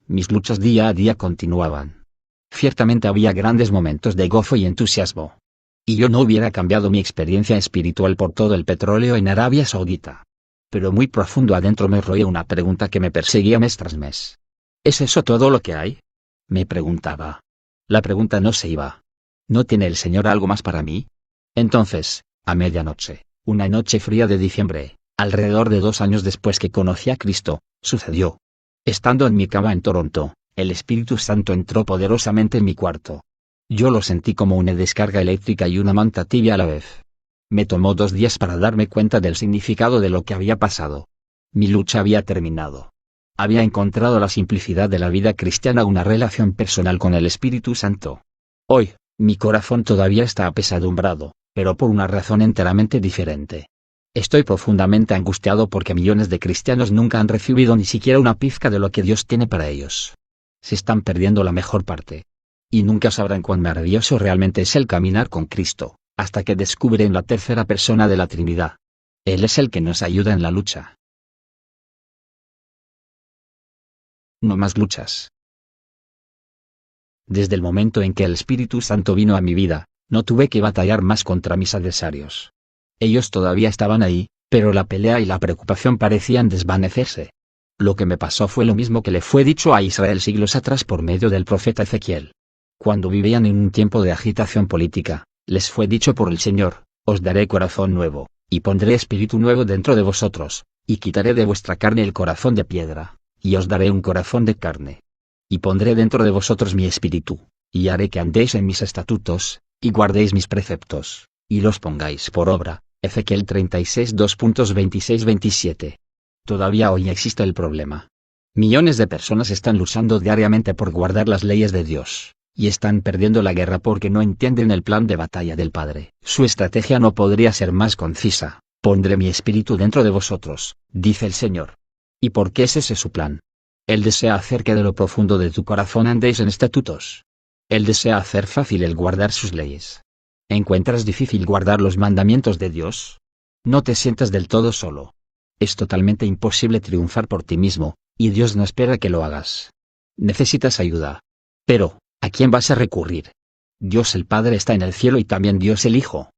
Mis luchas día a día continuaban. Ciertamente había grandes momentos de gozo y entusiasmo. Y yo no hubiera cambiado mi experiencia espiritual por todo el petróleo en Arabia Saudita. Pero muy profundo adentro me roía una pregunta que me perseguía mes tras mes. ¿Es eso todo lo que hay? Me preguntaba. La pregunta no se iba. ¿No tiene el Señor algo más para mí? Entonces, a medianoche, una noche fría de diciembre, alrededor de 2 años después que conocí a Cristo, sucedió. Estando en mi cama en Toronto, el Espíritu Santo entró poderosamente en mi cuarto. Yo lo sentí como una descarga eléctrica y una manta tibia a la vez. Me tomó 2 días para darme cuenta del significado de lo que había pasado. Mi lucha había terminado. Había encontrado la simplicidad de la vida cristiana, una relación personal con el Espíritu Santo. Hoy, mi corazón todavía está apesadumbrado, pero por una razón enteramente diferente. Estoy profundamente angustiado porque millones de cristianos nunca han recibido ni siquiera una pizca de lo que Dios tiene para ellos. Se están perdiendo la mejor parte. Y nunca sabrán cuán maravilloso realmente es el caminar con Cristo, hasta que descubren la tercera persona de la Trinidad. Él es el que nos ayuda en la lucha. No más luchas. Desde el momento en que el Espíritu Santo vino a mi vida, no tuve que batallar más contra mis adversarios. Ellos todavía estaban ahí, pero la pelea y la preocupación parecían desvanecerse. Lo que me pasó fue lo mismo que le fue dicho a Israel siglos atrás por medio del profeta Ezequiel. Cuando vivían en un tiempo de agitación política, les fue dicho por el Señor: os daré corazón nuevo, y pondré espíritu nuevo dentro de vosotros, y quitaré de vuestra carne el corazón de piedra, y os daré un corazón de carne. Y pondré dentro de vosotros mi espíritu, y haré que andéis en mis estatutos, y guardéis mis preceptos, y los pongáis por obra. Ezequiel 36 2.26-27. Todavía hoy existe el problema. Millones de personas están luchando diariamente por guardar las leyes de Dios, y están perdiendo la guerra porque no entienden el plan de batalla del Padre. Su estrategia no podría ser más concisa: pondré mi espíritu dentro de vosotros, dice el Señor. ¿Y por qué es ese su plan? Él desea hacer que de lo profundo de tu corazón andéis en estatutos. Él desea hacer fácil el guardar sus leyes. ¿Encuentras difícil guardar los mandamientos de Dios? No te sientas del todo solo. Es totalmente imposible triunfar por ti mismo, y Dios no espera que lo hagas. Necesitas ayuda. Pero, ¿a quién vas a recurrir? Dios el Padre está en el cielo y también Dios el Hijo.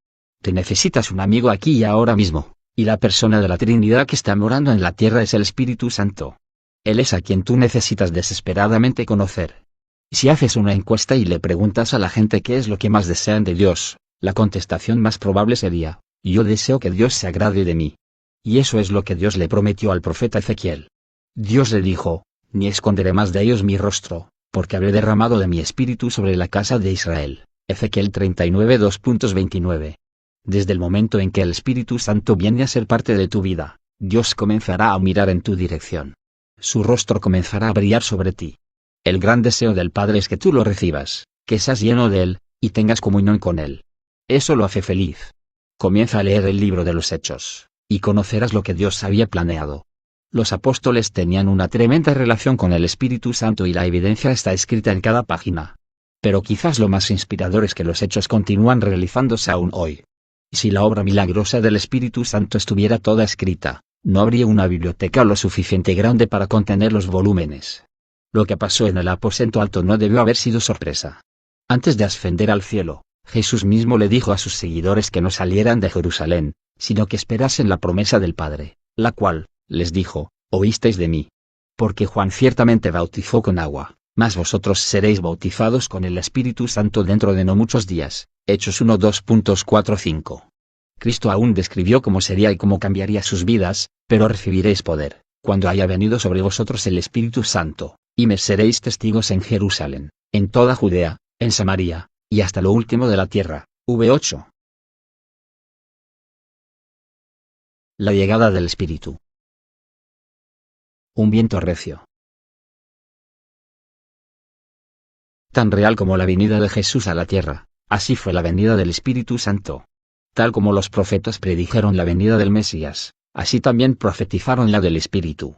Te necesitas un amigo aquí y ahora mismo, y la persona de la Trinidad que está morando en la tierra es el Espíritu Santo. Él es a quien tú necesitas desesperadamente conocer. Si haces una encuesta y le preguntas a la gente qué es lo que más desean de Dios, la contestación más probable sería: yo deseo que Dios se agrade de mí. Y eso es lo que Dios le prometió al profeta Ezequiel. Dios le dijo: ni esconderé más de ellos mi rostro, porque habré derramado de mi espíritu sobre la casa de Israel. Ezequiel 39 2.29. Desde el momento en que el Espíritu Santo viene a ser parte de tu vida, Dios comenzará a mirar en tu dirección. Su rostro comenzará a brillar sobre ti. El gran deseo del Padre es que tú lo recibas, que seas lleno de Él, y tengas comunión con Él. Eso lo hace feliz. Comienza a leer el libro de los Hechos, y conocerás lo que Dios había planeado. Los apóstoles tenían una tremenda relación con el Espíritu Santo y la evidencia está escrita en cada página. Pero quizás lo más inspirador es que los hechos continúan realizándose aún hoy. Si la obra milagrosa del Espíritu Santo estuviera toda escrita, no habría una biblioteca lo suficiente grande para contener los volúmenes. Lo que pasó en el aposento alto no debió haber sido sorpresa. Antes de ascender al cielo, Jesús mismo le dijo a sus seguidores que no salieran de Jerusalén, sino que esperasen la promesa del Padre, la cual, les dijo, oísteis de mí. Porque Juan ciertamente bautizó con agua, mas vosotros seréis bautizados con el Espíritu Santo dentro de no muchos días. Hechos 1:2.4-5. Cristo aún describió cómo sería y cómo cambiaría sus vidas: pero recibiréis poder, cuando haya venido sobre vosotros el Espíritu Santo, y me seréis testigos en Jerusalén, en toda Judea, en Samaria, y hasta lo último de la tierra. V8. La llegada del Espíritu. Un viento recio. Tan real como la venida de Jesús a la tierra, así fue la venida del Espíritu Santo. Tal como los profetas predijeron la venida del Mesías, así también profetizaron la del Espíritu.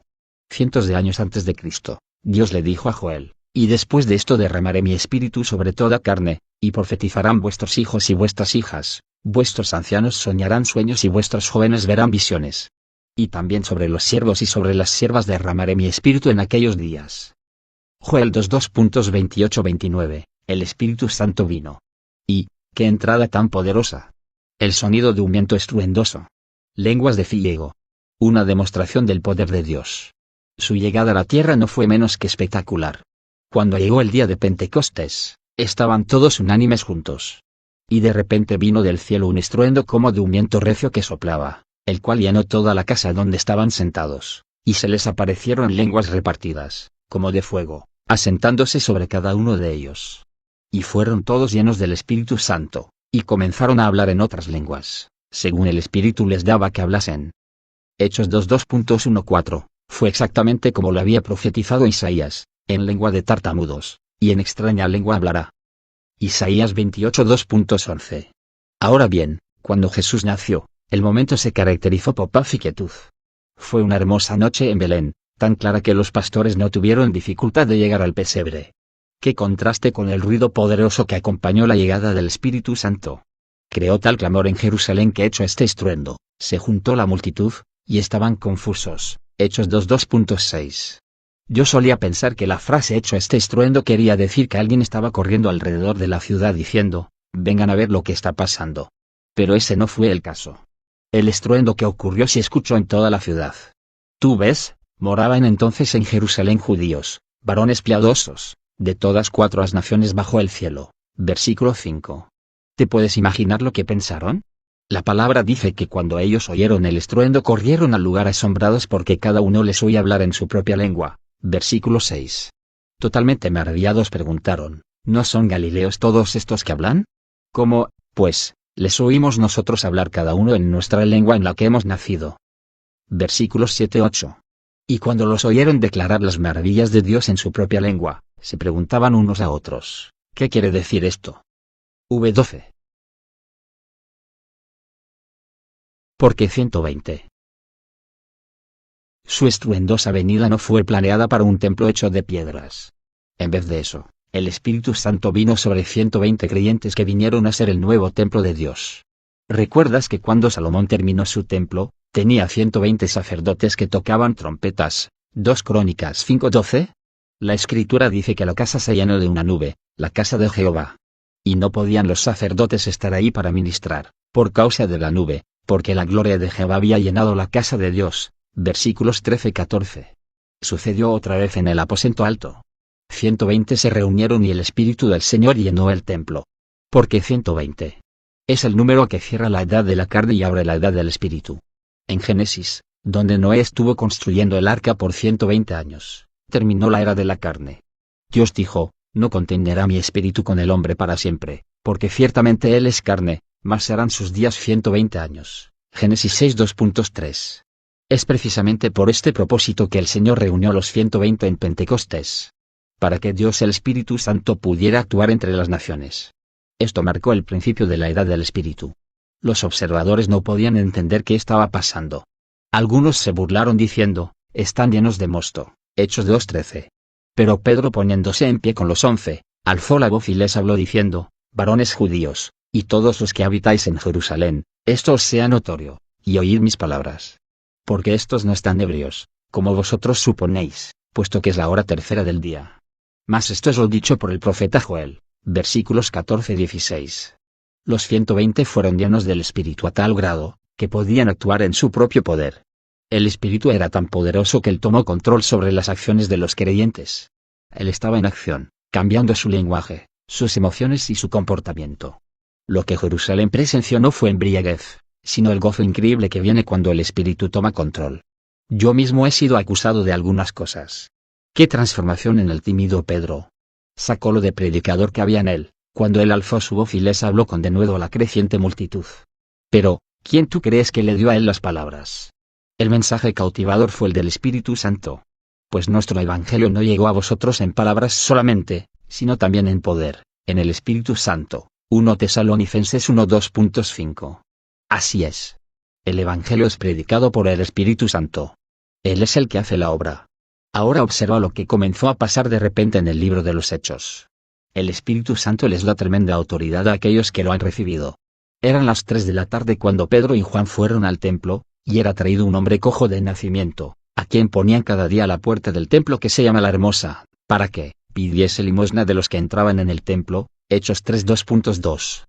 Cientos de años antes de Cristo, Dios le dijo a Joel: y después de esto derramaré mi espíritu sobre toda carne, y profetizarán vuestros hijos y vuestras hijas, vuestros ancianos soñarán sueños y vuestros jóvenes verán visiones. Y también sobre los siervos y sobre las siervas derramaré mi espíritu en aquellos días. Joel 2:28-29, el Espíritu Santo vino. Y, ¡qué entrada tan poderosa! El sonido de un viento estruendoso. Lenguas de fuego. Una demostración del poder de Dios. Su llegada a la tierra no fue menos que espectacular. Cuando llegó el día de Pentecostés, estaban todos unánimes juntos. Y de repente vino del cielo un estruendo como de un viento recio que soplaba, el cual llenó toda la casa donde estaban sentados, y se les aparecieron lenguas repartidas, como de fuego, asentándose sobre cada uno de ellos. Y fueron todos llenos del Espíritu Santo, y comenzaron a hablar en otras lenguas, según el Espíritu les daba que hablasen. Hechos 2:2.1-4, fue exactamente como lo había profetizado Isaías: en lengua de tartamudos, y en extraña lengua hablará. Isaías 28:2.11. Ahora bien, cuando Jesús nació, el momento se caracterizó por paz y quietud. Fue una hermosa noche en Belén, tan clara que los pastores no tuvieron dificultad de llegar al pesebre. Qué contraste con el ruido poderoso que acompañó la llegada del Espíritu Santo. Creó tal clamor en Jerusalén que, hecho este estruendo, se juntó la multitud, y estaban confusos. Hechos 2:2.6. Yo solía pensar que la frase hecho este estruendo quería decir que alguien estaba corriendo alrededor de la ciudad diciendo: vengan a ver lo que está pasando. Pero ese no fue el caso. El estruendo que ocurrió se escuchó en toda la ciudad. Tú ves, moraban entonces en Jerusalén judíos, varones piadosos, de todas cuatro las naciones bajo el cielo. Versículo 5. ¿Te puedes imaginar lo que pensaron? La palabra dice que cuando ellos oyeron el estruendo corrieron al lugar asombrados porque cada uno les oía hablar en su propia lengua. Versículo 6. Totalmente maravillados preguntaron: ¿no son galileos todos estos que hablan? ¿Cómo, pues, les oímos nosotros hablar cada uno en nuestra lengua en la que hemos nacido? Versículos 7-8. Y cuando los oyeron declarar las maravillas de Dios en su propia lengua, se preguntaban unos a otros, ¿qué quiere decir esto? V12. ¿Por qué 120? Su estruendosa venida no fue planeada para un templo hecho de piedras. En vez de eso, el Espíritu Santo vino sobre 120 creyentes que vinieron a ser el nuevo templo de Dios. ¿Recuerdas que cuando Salomón terminó su templo, tenía 120 sacerdotes que tocaban trompetas? 2 Crónicas 5:12. La Escritura dice que la casa se llenó de una nube, la casa de Jehová. Y no podían los sacerdotes estar ahí para ministrar, por causa de la nube, porque la gloria de Jehová había llenado la casa de Dios. Versículos 13-14. Sucedió otra vez en el aposento alto. 120 se reunieron y el Espíritu del Señor llenó el templo. ¿Por qué 120? Es el número que cierra la edad de la carne y abre la edad del Espíritu. En Génesis, donde Noé estuvo construyendo el arca por 120 años, terminó la era de la carne. Dios dijo, no contenderá mi espíritu con el hombre para siempre, porque ciertamente él es carne, mas serán sus días 120 años. Génesis 6:2.3. Es precisamente por este propósito que el Señor reunió los 120 en Pentecostés. Para que Dios el Espíritu Santo pudiera actuar entre las naciones. Esto marcó el principio de la edad del Espíritu. Los observadores no podían entender qué estaba pasando. Algunos se burlaron diciendo, están llenos de mosto. Hechos 2:13. Pero Pedro, poniéndose en pie con los 11, alzó la voz y les habló diciendo, varones judíos, y todos los que habitáis en Jerusalén, esto os sea notorio, y oíd mis palabras. Porque estos no están ebrios, como vosotros suponéis, puesto que es la hora tercera del día. Mas esto es lo dicho por el profeta Joel, versículos 14-16. Los 120 fueron llenos del Espíritu a tal grado, que podían actuar en su propio poder. El Espíritu era tan poderoso que él tomó control sobre las acciones de los creyentes. Él estaba en acción, cambiando su lenguaje, sus emociones y su comportamiento. Lo que Jerusalén presenció no fue embriaguez, sino el gozo increíble que viene cuando el Espíritu toma control. Yo mismo he sido acusado de algunas cosas. ¡Qué transformación en el tímido Pedro! Sacó lo de predicador que había en él, cuando él alzó su voz y les habló con denuedo a la creciente multitud. Pero, ¿quién tú crees que le dio a él las palabras? El mensaje cautivador fue el del Espíritu Santo. Pues nuestro Evangelio no llegó a vosotros en palabras solamente, sino también en poder, en el Espíritu Santo. 1 Tesalonicenses 1:2.5. Así es. El Evangelio es predicado por el Espíritu Santo. Él es el que hace la obra. Ahora observa lo que comenzó a pasar de repente en el libro de los Hechos. El Espíritu Santo les da tremenda autoridad a aquellos que lo han recibido. Eran las 3 de la tarde cuando Pedro y Juan fueron al templo, y era traído un hombre cojo de nacimiento, a quien ponían cada día a la puerta del templo que se llama La Hermosa, para que pidiese limosna de los que entraban en el templo. Hechos 3:2.2.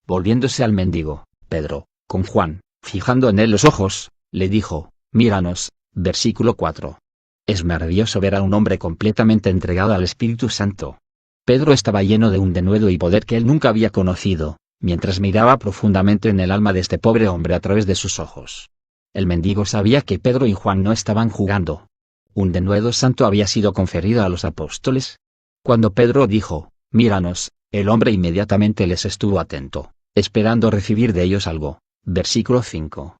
Volviéndose al mendigo, Pedro, con Juan, fijando en él los ojos, le dijo, míranos. Versículo 4. Es maravilloso ver a un hombre completamente entregado al Espíritu Santo. Pedro estaba lleno de un denuedo y poder que él nunca había conocido, mientras miraba profundamente en el alma de este pobre hombre a través de sus ojos. El mendigo sabía que Pedro y Juan no estaban jugando. Un denuedo santo había sido conferido a los apóstoles. Cuando Pedro dijo, míranos, el hombre inmediatamente les estuvo atento, esperando recibir de ellos algo. Versículo 5.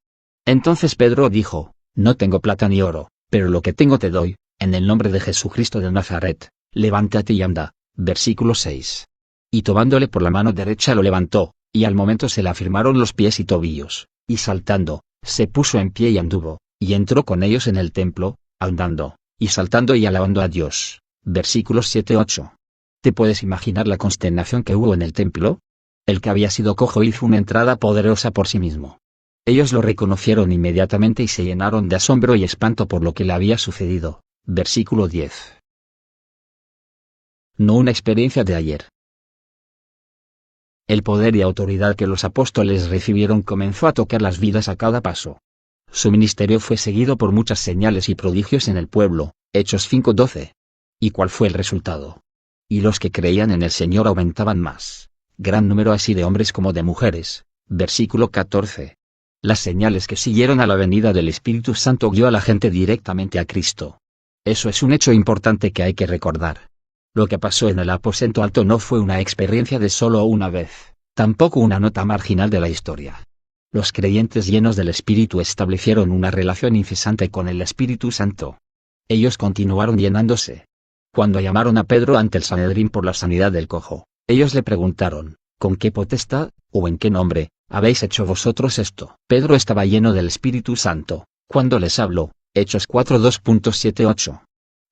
Entonces Pedro dijo, no tengo plata ni oro, pero lo que tengo te doy, en el nombre de Jesucristo de Nazaret, levántate y anda. Versículo 6. Y tomándole por la mano derecha lo levantó, y al momento se le afirmaron los pies y tobillos, y saltando, se puso en pie y anduvo, y entró con ellos en el templo, andando, y saltando y alabando a Dios. Versículos 7-8. ¿Te puedes imaginar la consternación que hubo en el templo? El que había sido cojo hizo una entrada poderosa por sí mismo. Ellos lo reconocieron inmediatamente y se llenaron de asombro y espanto por lo que le había sucedido. Versículo 10. No una experiencia de ayer. El poder y autoridad que los apóstoles recibieron comenzó a tocar las vidas a cada paso. Su ministerio fue seguido por muchas señales y prodigios en el pueblo. Hechos 5:12. ¿Y cuál fue el resultado? Y los que creían en el Señor aumentaban más. Gran número así de hombres como de mujeres. Versículo 14. Las señales que siguieron a la venida del Espíritu Santo guió a la gente directamente a Cristo. Eso es un hecho importante que hay que recordar. Lo que pasó en el aposento alto no fue una experiencia de solo una vez, tampoco una nota marginal de la historia. Los creyentes llenos del Espíritu establecieron una relación incesante con el Espíritu Santo. ellos continuaron llenándose. Cuando llamaron a Pedro ante el Sanedrín por la sanidad del cojo, ellos le preguntaron, ¿con qué potestad, o en qué nombre, habéis hecho vosotros esto? Pedro estaba lleno del Espíritu Santo, cuando les habló. Hechos 4:2.78.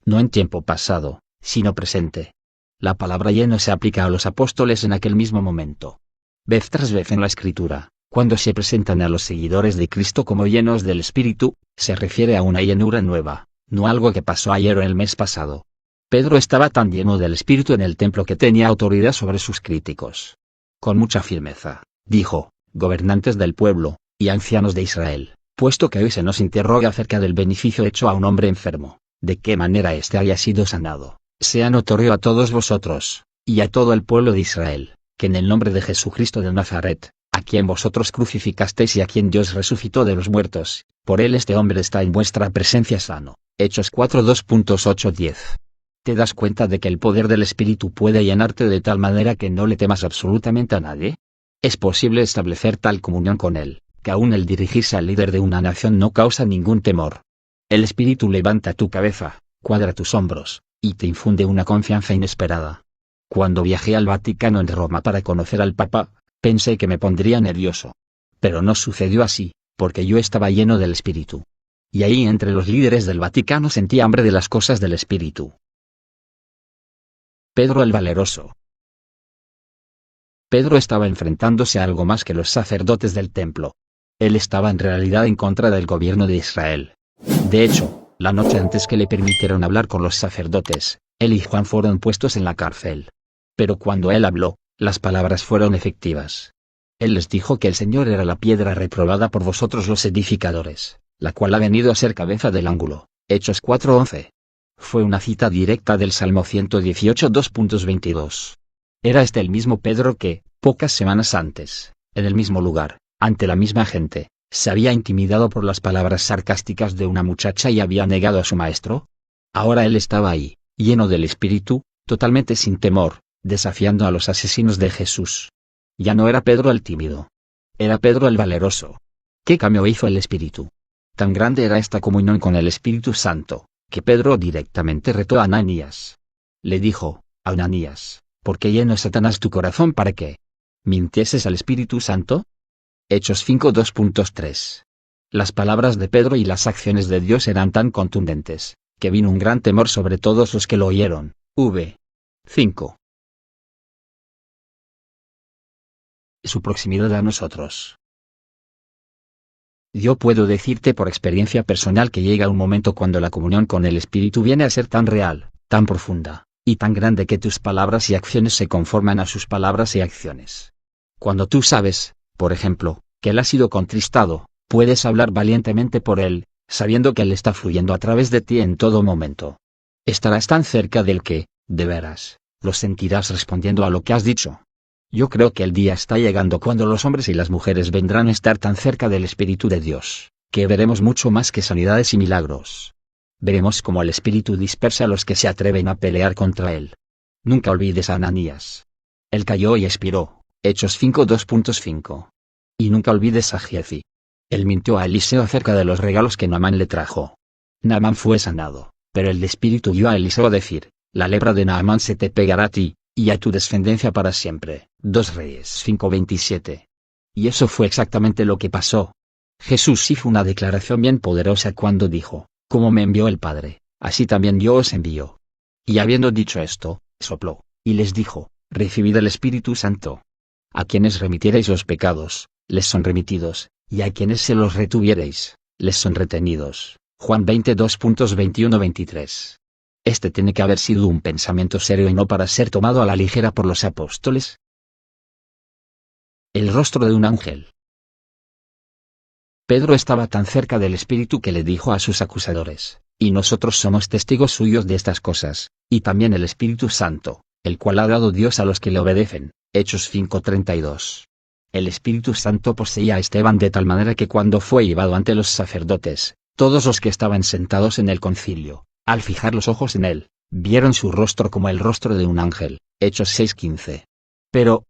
No en tiempo pasado, sino presente. La palabra lleno se aplica a los apóstoles en aquel mismo momento. Vez tras vez en la Escritura, cuando se presentan a los seguidores de Cristo como llenos del Espíritu, se refiere a una llenura nueva, no algo que pasó ayer o el mes pasado. Pedro estaba tan lleno del Espíritu en el templo que tenía autoridad sobre sus críticos. Con mucha firmeza, dijo, gobernantes del pueblo, y ancianos de Israel, puesto que hoy se nos interroga acerca del beneficio hecho a un hombre enfermo, de qué manera éste haya sido sanado, sea notorio a todos vosotros, y a todo el pueblo de Israel, que en el nombre de Jesucristo de Nazaret, a quien vosotros crucificasteis y a quien Dios resucitó de los muertos, por él este hombre está en vuestra presencia sano. Hechos 4:2.8-10. ¿Te das cuenta de que el poder del Espíritu puede llenarte de tal manera que no le temas absolutamente a nadie? Es posible establecer tal comunión con él, que aún el dirigirse al líder de una nación no causa ningún temor. El Espíritu levanta tu cabeza, cuadra tus hombros, y te infunde una confianza inesperada. Cuando viajé al Vaticano en Roma para conocer al Papa, pensé que me pondría nervioso. Pero no sucedió así, porque yo estaba lleno del Espíritu. Y ahí entre los líderes del Vaticano sentí hambre de las cosas del Espíritu. Pedro el Valeroso. Pedro estaba enfrentándose a algo más que los sacerdotes del templo. Él estaba en realidad en contra del gobierno de Israel. De hecho, la noche antes que le permitieron hablar con los sacerdotes, él y Juan fueron puestos en la cárcel. Pero cuando él habló, las palabras fueron efectivas. Él les dijo que el Señor era la piedra reprobada por vosotros los edificadores, la cual ha venido a ser cabeza del ángulo. Hechos 4:11. Fue una cita directa del Salmo 118 2.22. Era este el mismo Pedro que, pocas semanas antes, en el mismo lugar, ante la misma gente, se había intimidado por las palabras sarcásticas de una muchacha y había negado a su maestro. Ahora él estaba ahí, lleno del Espíritu, totalmente sin temor, desafiando a los asesinos de Jesús. Ya no era Pedro el tímido. Era Pedro el valeroso. ¿Qué cambio hizo el Espíritu? Tan grande era esta comunión con el Espíritu Santo, que Pedro directamente retó a Ananías. Le dijo, Ananías, ¿por qué llenó Satanás tu corazón para que mintieses al Espíritu Santo? Hechos 5:2.3. Las palabras de Pedro y las acciones de Dios eran tan contundentes, que vino un gran temor sobre todos los que lo oyeron. 5. Su proximidad a nosotros. Yo puedo decirte por experiencia personal que llega un momento cuando la comunión con el Espíritu viene a ser tan real, tan profunda, y tan grande que tus palabras y acciones se conforman a sus palabras y acciones. Cuando tú sabes, por ejemplo, que él ha sido contristado, puedes hablar valientemente por él, sabiendo que él está fluyendo a través de ti en todo momento. Estarás tan cerca del que, de veras, lo sentirás respondiendo a lo que has dicho. Yo creo que el día está llegando cuando los hombres y las mujeres vendrán a estar tan cerca del Espíritu de Dios, que veremos mucho más que sanidades y milagros. Veremos cómo el Espíritu dispersa a los que se atreven a pelear contra él. Nunca olvides a Ananías. Él cayó y expiró. Hechos 5:2.5. Y nunca olvides a Giezi. Él mintió a Eliseo acerca de los regalos que Naamán le trajo. Naamán fue sanado, pero el Espíritu oyó a Eliseo a decir, la lepra de Naamán se te pegará a ti, y a tu descendencia para siempre. 2 Reyes 5:27. Y eso fue exactamente lo que pasó. Jesús hizo una declaración bien poderosa cuando dijo, como me envió el Padre, así también yo os envío. Y habiendo dicho esto, sopló, y les dijo, recibid el Espíritu Santo. A quienes remitiereis los pecados, les son remitidos, y a quienes se los retuviereis, les son retenidos. Juan 22.21-23. Este tiene que haber sido un pensamiento serio y no para ser tomado a la ligera por los apóstoles. El rostro de un ángel. Pedro estaba tan cerca del Espíritu que le dijo a sus acusadores, y nosotros somos testigos suyos de estas cosas, y también el Espíritu Santo, el cual ha dado Dios a los que le obedecen. Hechos 5:32. El Espíritu Santo poseía a Esteban de tal manera que cuando fue llevado ante los sacerdotes, todos los que estaban sentados en el concilio, al fijar los ojos en él, vieron su rostro como el rostro de un ángel. Hechos 6:15. Pero,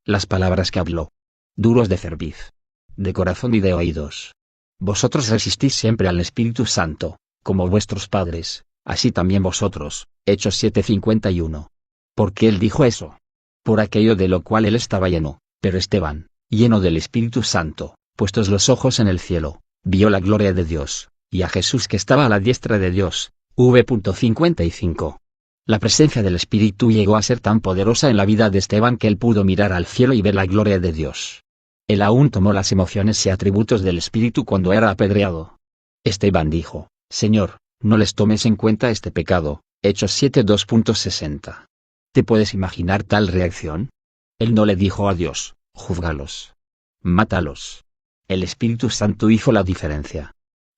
las palabras que habló. Duros de cerviz, de corazón y de oídos. Vosotros resistís siempre al Espíritu Santo, como vuestros padres, así también vosotros. Hechos 7:51. ¿Por qué él dijo eso? Por aquello de lo cual él estaba lleno, pero Esteban, lleno del Espíritu Santo, puestos los ojos en el cielo, vio la gloria de Dios, y a Jesús que estaba a la diestra de Dios. V.55. La presencia del Espíritu llegó a ser tan poderosa en la vida de Esteban que él pudo mirar al cielo y ver la gloria de Dios. Él aún tomó las emociones y atributos del Espíritu cuando era apedreado. Esteban dijo: Señor, no les tomes en cuenta este pecado. Hechos 7:2.60. ¿Te puedes imaginar tal reacción? Él no le dijo a Dios: júzgalos, mátalos. El Espíritu Santo hizo la diferencia.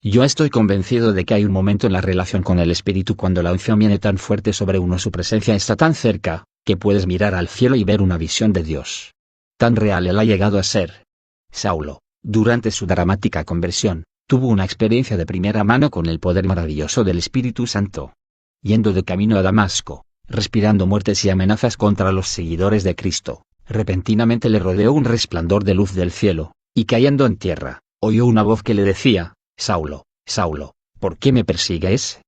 Yo estoy convencido de que hay un momento en la relación con el Espíritu cuando la unción viene tan fuerte sobre uno, su presencia está tan cerca, que puedes mirar al cielo y ver una visión de Dios. Tan real él ha llegado a ser. Saulo, durante su dramática conversión, tuvo una experiencia de primera mano con el poder maravilloso del Espíritu Santo. Yendo de camino a Damasco, respirando muertes y amenazas contra los seguidores de Cristo, repentinamente le rodeó un resplandor de luz del cielo, y cayendo en tierra, oyó una voz que le decía: Saulo, Saulo, ¿por qué me persigues?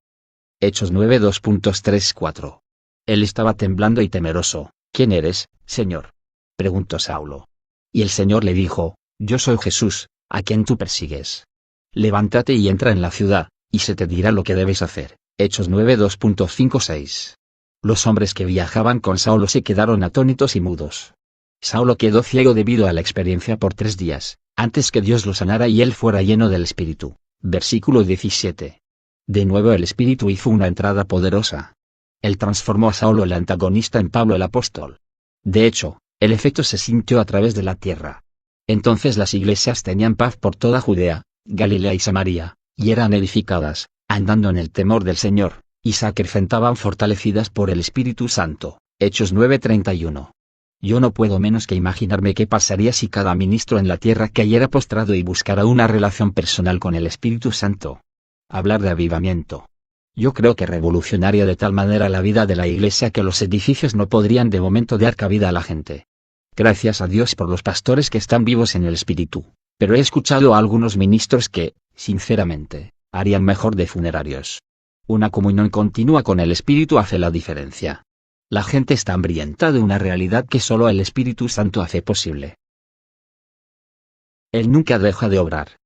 Hechos 9:2.34. Él estaba temblando y temeroso. ¿Quién eres, Señor?, preguntó Saulo. Y el Señor le dijo: Yo soy Jesús, a quien tú persigues. Levántate y entra en la ciudad, y se te dirá lo que debes hacer. Hechos 9:2.56. Los hombres que viajaban con Saulo se quedaron atónitos y mudos. Saulo quedó ciego debido a la experiencia por 3 días, antes que Dios lo sanara y él fuera lleno del Espíritu. Versículo 17. De nuevo el Espíritu hizo una entrada poderosa. Él transformó a Saulo el antagonista en Pablo el apóstol. De hecho, el efecto se sintió a través de la tierra. Entonces las iglesias tenían paz por toda Judea, Galilea y Samaria, y eran edificadas, andando en el temor del Señor, y se acrecentaban fortalecidas por el Espíritu Santo. Hechos 9:31. Yo no puedo menos que imaginarme qué pasaría si cada ministro en la tierra cayera postrado y buscara una relación personal con el Espíritu Santo. Hablar de avivamiento. Yo creo que revolucionaría de tal manera la vida de la iglesia que los edificios no podrían de momento dar cabida a la gente. Gracias a Dios por los pastores que están vivos en el Espíritu, pero he escuchado a algunos ministros que, sinceramente, harían mejor de funerarios. Una comunión continua con el Espíritu hace la diferencia. La gente está hambrienta de una realidad que solo el Espíritu Santo hace posible. Él nunca deja de obrar.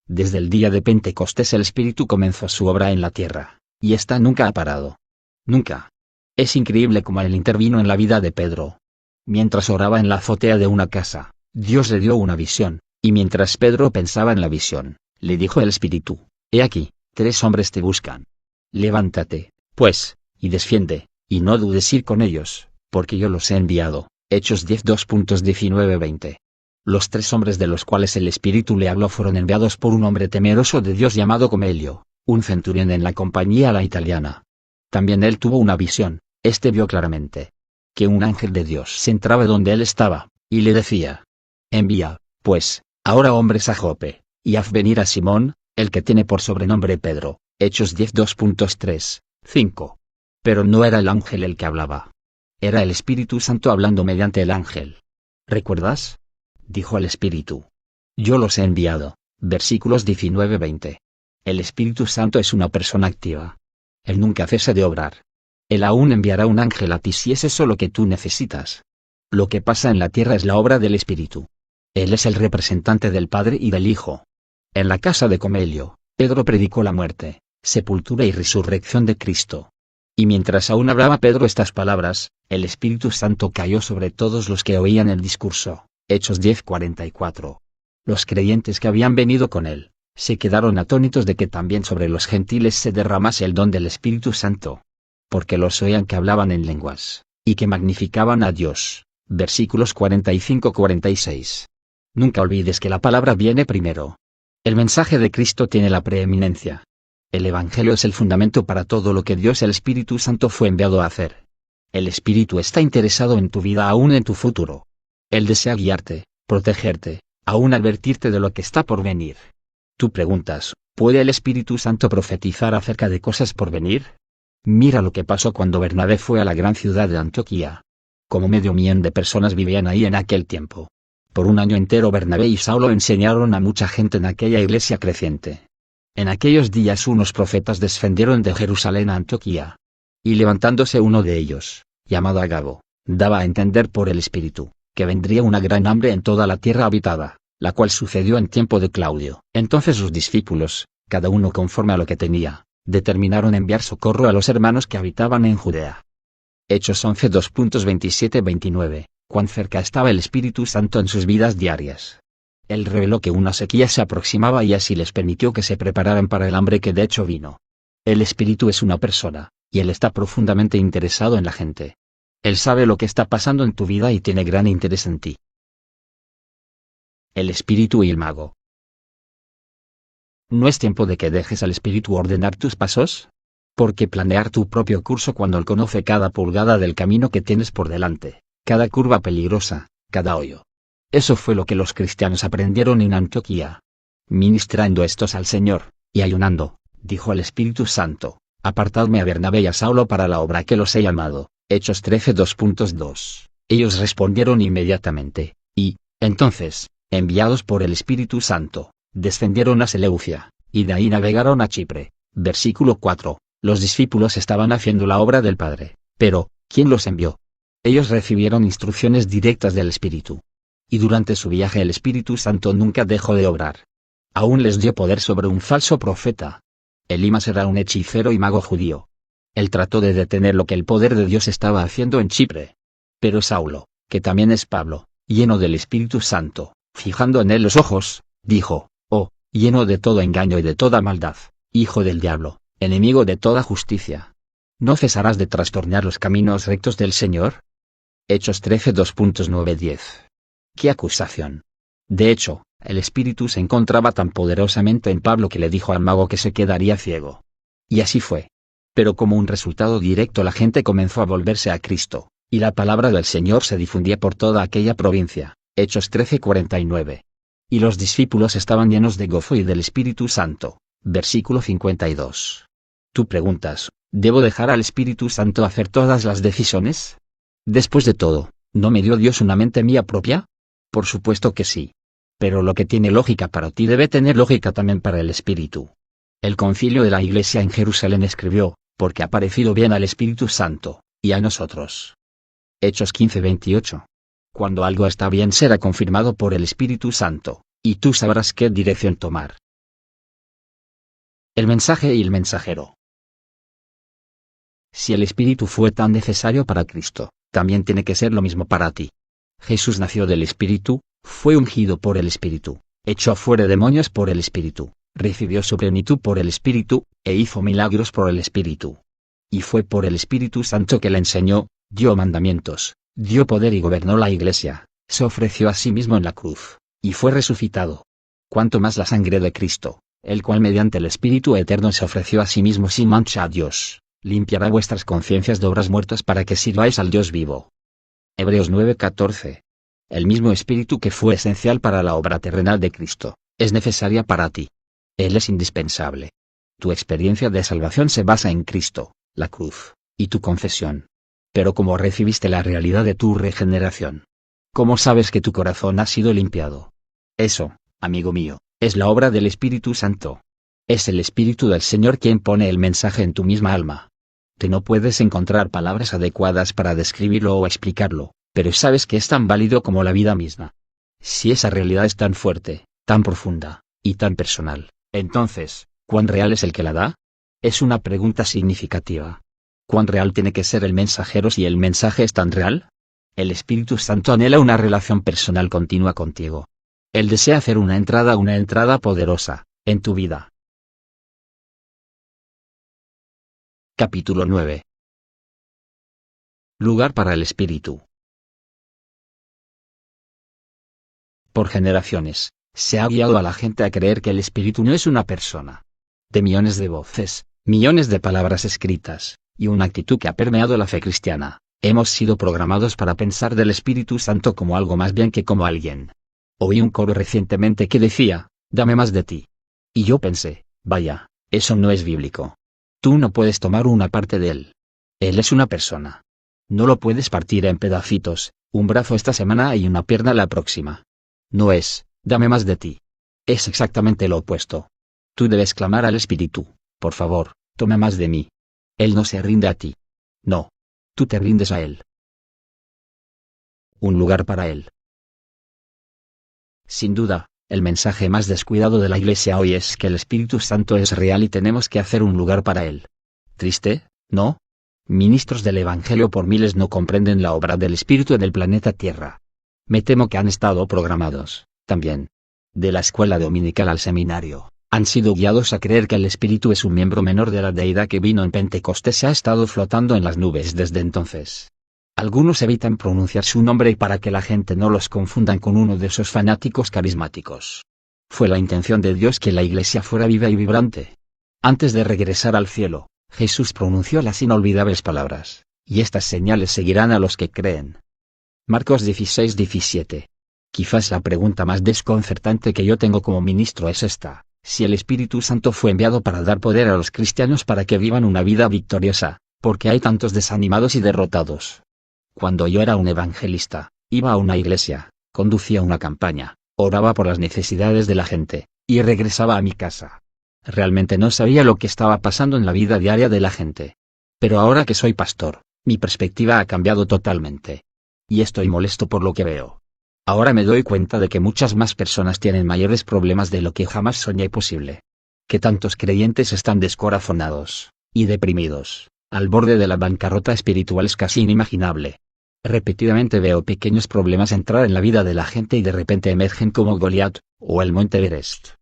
Desde el día de Pentecostés el Espíritu comenzó su obra en la tierra, y esta nunca ha parado. Nunca. Es increíble cómo Él intervino en la vida de Pedro. Mientras oraba en la azotea de una casa, Dios le dio una visión, y mientras Pedro pensaba en la visión, le dijo el Espíritu: He aquí, 3 hombres te buscan. Levántate, pues, y desciende, y no dudes ir con ellos, porque yo los he enviado. Hechos 10:2.19-20. Los 3 hombres de los cuales el Espíritu le habló fueron enviados por un hombre temeroso de Dios llamado Cornelio, un centurión en la compañía la italiana. También él tuvo una visión. Vio claramente que un ángel de Dios se entraba donde él estaba, y le decía: Envía, pues, ahora hombres a Jope, y haz venir a Simón, el que tiene por sobrenombre Pedro. Hechos 10:2.3-5. Pero no era el ángel el que hablaba. Era el Espíritu Santo hablando mediante el ángel. ¿Recuerdas? Dijo el Espíritu: Yo los he enviado. Versículos 19-20. El Espíritu Santo es una persona activa. Él nunca cesa de obrar. Él aún enviará un ángel a ti si es eso lo que tú necesitas. Lo que pasa en la tierra es la obra del Espíritu. Él es el representante del Padre y del Hijo. En la casa de Cornelio, Pedro predicó la muerte, sepultura y resurrección de Cristo. Y mientras aún hablaba Pedro estas palabras, el Espíritu Santo cayó sobre todos los que oían el discurso. Hechos 10:44. Los creyentes que habían venido con él, se quedaron atónitos de que también sobre los gentiles se derramase el don del Espíritu Santo. Porque los oían que hablaban en lenguas, y que magnificaban a Dios. Versículos 45-46. Nunca olvides que la palabra viene primero. El mensaje de Cristo tiene la preeminencia. El Evangelio es el fundamento para todo lo que Dios el Espíritu Santo fue enviado a hacer. El Espíritu está interesado en tu vida aún en tu futuro. Él desea guiarte, protegerte, aún advertirte de lo que está por venir. Tú preguntas, ¿puede el Espíritu Santo profetizar acerca de cosas por venir? Mira lo que pasó cuando Bernabé fue a la gran ciudad de Antioquía. Como 500,000 de personas vivían ahí en aquel tiempo. Por un año entero Bernabé y Saulo enseñaron a mucha gente en aquella iglesia creciente. En aquellos días unos profetas descendieron de Jerusalén a Antioquía. Y levantándose uno de ellos, llamado Agabo, daba a entender por el Espíritu, que vendría una gran hambre en toda la tierra habitada, la cual sucedió en tiempo de Claudio. Entonces sus discípulos, cada uno conforme a lo que tenía, determinaron enviar socorro a los hermanos que habitaban en Judea. Hechos 11 2.27-29, cuán cerca estaba el Espíritu Santo en sus vidas diarias. Él reveló que una sequía se aproximaba y así les permitió que se prepararan para el hambre que de hecho vino. El Espíritu es una persona, y Él está profundamente interesado en la gente. Él sabe lo que está pasando en tu vida y tiene gran interés en ti. El Espíritu y el mago. ¿No es tiempo de que dejes al Espíritu ordenar tus pasos? Porque planear tu propio curso cuando Él conoce cada pulgada del camino que tienes por delante, cada curva peligrosa, cada hoyo. Eso fue lo que los cristianos aprendieron en Antioquía. Ministrando estos al Señor, y ayunando, dijo el Espíritu Santo, apartadme a Bernabé y a Saulo para la obra que los he llamado. Hechos 13 2.2. Ellos respondieron inmediatamente, y, entonces, enviados por el Espíritu Santo, descendieron a Seleucia, y de ahí navegaron a Chipre. Versículo 4. Los discípulos estaban haciendo la obra del Padre, pero, ¿quién los envió? Ellos recibieron instrucciones directas del Espíritu. Y durante su viaje el Espíritu Santo nunca dejó de obrar. Aún les dio poder sobre un falso profeta. Elimas era un hechicero y mago judío. Él trató de detener lo que el poder de Dios estaba haciendo en Chipre. Pero Saulo, que también es Pablo, lleno del Espíritu Santo, fijando en él los ojos, dijo, oh, lleno de todo engaño y de toda maldad, hijo del diablo, enemigo de toda justicia. ¿No cesarás de trastornar los caminos rectos del Señor? Hechos 13 2.9-10. ¡Qué acusación! De hecho, el Espíritu se encontraba tan poderosamente en Pablo que le dijo al mago que se quedaría ciego. Y así fue. Pero como un resultado directo la gente comenzó a volverse a Cristo, y la palabra del Señor se difundía por toda aquella provincia. Hechos 13:49. Y los discípulos estaban llenos de gozo y del Espíritu Santo. Versículo 52. Tú preguntas, ¿debo dejar al Espíritu Santo hacer todas las decisiones? Después de todo, ¿no me dio Dios una mente mía propia? Por supuesto que sí. Pero lo que tiene lógica para ti debe tener lógica también para el Espíritu. El concilio de la Iglesia en Jerusalén escribió, porque ha parecido bien al Espíritu Santo, y a nosotros. Hechos 15:28. Cuando algo está bien será confirmado por el Espíritu Santo, y tú sabrás qué dirección tomar. El mensaje y el mensajero. Si el Espíritu fue tan necesario para Cristo, también tiene que ser lo mismo para ti. Jesús nació del Espíritu, fue ungido por el Espíritu, echó fuera demonios por el Espíritu, recibió su plenitud por el Espíritu, e hizo milagros por el Espíritu. Y fue por el Espíritu Santo que le enseñó, dio mandamientos, dio poder y gobernó la Iglesia, se ofreció a sí mismo en la cruz, y fue resucitado. Cuanto más la sangre de Cristo, el cual mediante el Espíritu Eterno se ofreció a sí mismo sin mancha a Dios, limpiará vuestras conciencias de obras muertas para que sirváis al Dios vivo. Hebreos 9:14. El mismo Espíritu que fue esencial para la obra terrenal de Cristo, es necesaria para ti. Él es indispensable. Tu experiencia de salvación se basa en Cristo, la cruz, y tu confesión. Pero ¿cómo recibiste la realidad de tu regeneración? ¿Cómo sabes que tu corazón ha sido limpiado? Eso, amigo mío, es la obra del Espíritu Santo. Es el Espíritu del Señor quien pone el mensaje en tu misma alma. Te no puedes encontrar palabras adecuadas para describirlo o explicarlo, pero sabes que es tan válido como la vida misma. Si esa realidad es tan fuerte, tan profunda, y tan personal, entonces, ¿cuán real es el que la da? Es una pregunta significativa. ¿Cuán real tiene que ser el mensajero si el mensaje es tan real? El Espíritu Santo anhela una relación personal continua contigo. Él desea hacer una entrada poderosa, en tu vida. Capítulo 9. Lugar para el Espíritu. Por generaciones, se ha guiado a la gente a creer que el Espíritu no es una persona. De millones de voces, millones de palabras escritas, y una actitud que ha permeado la fe cristiana, hemos sido programados para pensar del Espíritu Santo como algo más bien que como alguien. Oí un coro recientemente que decía, dame más de ti. Y yo pensé, vaya, eso no es bíblico. Tú no puedes tomar una parte de él. Él es una persona. No lo puedes partir en pedacitos, un brazo esta semana y una pierna la próxima. No es, dame más de ti. Es exactamente lo opuesto. Tú debes clamar al Espíritu, por favor, toma más de mí. Él no se rinde a ti. No. Tú te rindes a Él. Un lugar para Él. Sin duda, el mensaje más descuidado de la Iglesia hoy es que el Espíritu Santo es real y tenemos que hacer un lugar para Él. ¿Triste, no? Ministros del Evangelio por miles no comprenden la obra del Espíritu en el planeta Tierra. Me temo que han estado programados, también. De la escuela dominical al seminario, han sido guiados a creer que el Espíritu es un miembro menor de la deidad que vino en Pentecostés y ha estado flotando en las nubes desde entonces. Algunos evitan pronunciar su nombre para que la gente no los confundan con uno de esos fanáticos carismáticos. Fue la intención de Dios que la Iglesia fuera viva y vibrante. Antes de regresar al cielo, Jesús pronunció las inolvidables palabras, y estas señales seguirán a los que creen. Marcos 16:17. Quizás la pregunta más desconcertante que yo tengo como ministro es esta: si el Espíritu Santo fue enviado para dar poder a los cristianos para que vivan una vida victoriosa, ¿por qué hay tantos desanimados y derrotados? Cuando yo era un evangelista, iba a una iglesia, conducía una campaña, oraba por las necesidades de la gente, y regresaba a mi casa. Realmente no sabía lo que estaba pasando en la vida diaria de la gente. Pero ahora que soy pastor, mi perspectiva ha cambiado totalmente. Y estoy molesto por lo que veo. Ahora me doy cuenta de que muchas más personas tienen mayores problemas de lo que jamás soñé posible. Que tantos creyentes están descorazonados y deprimidos. Al borde de la bancarrota espiritual es casi inimaginable. Repetidamente veo pequeños problemas entrar en la vida de la gente y de repente emergen como Goliat, o el Monte Everest.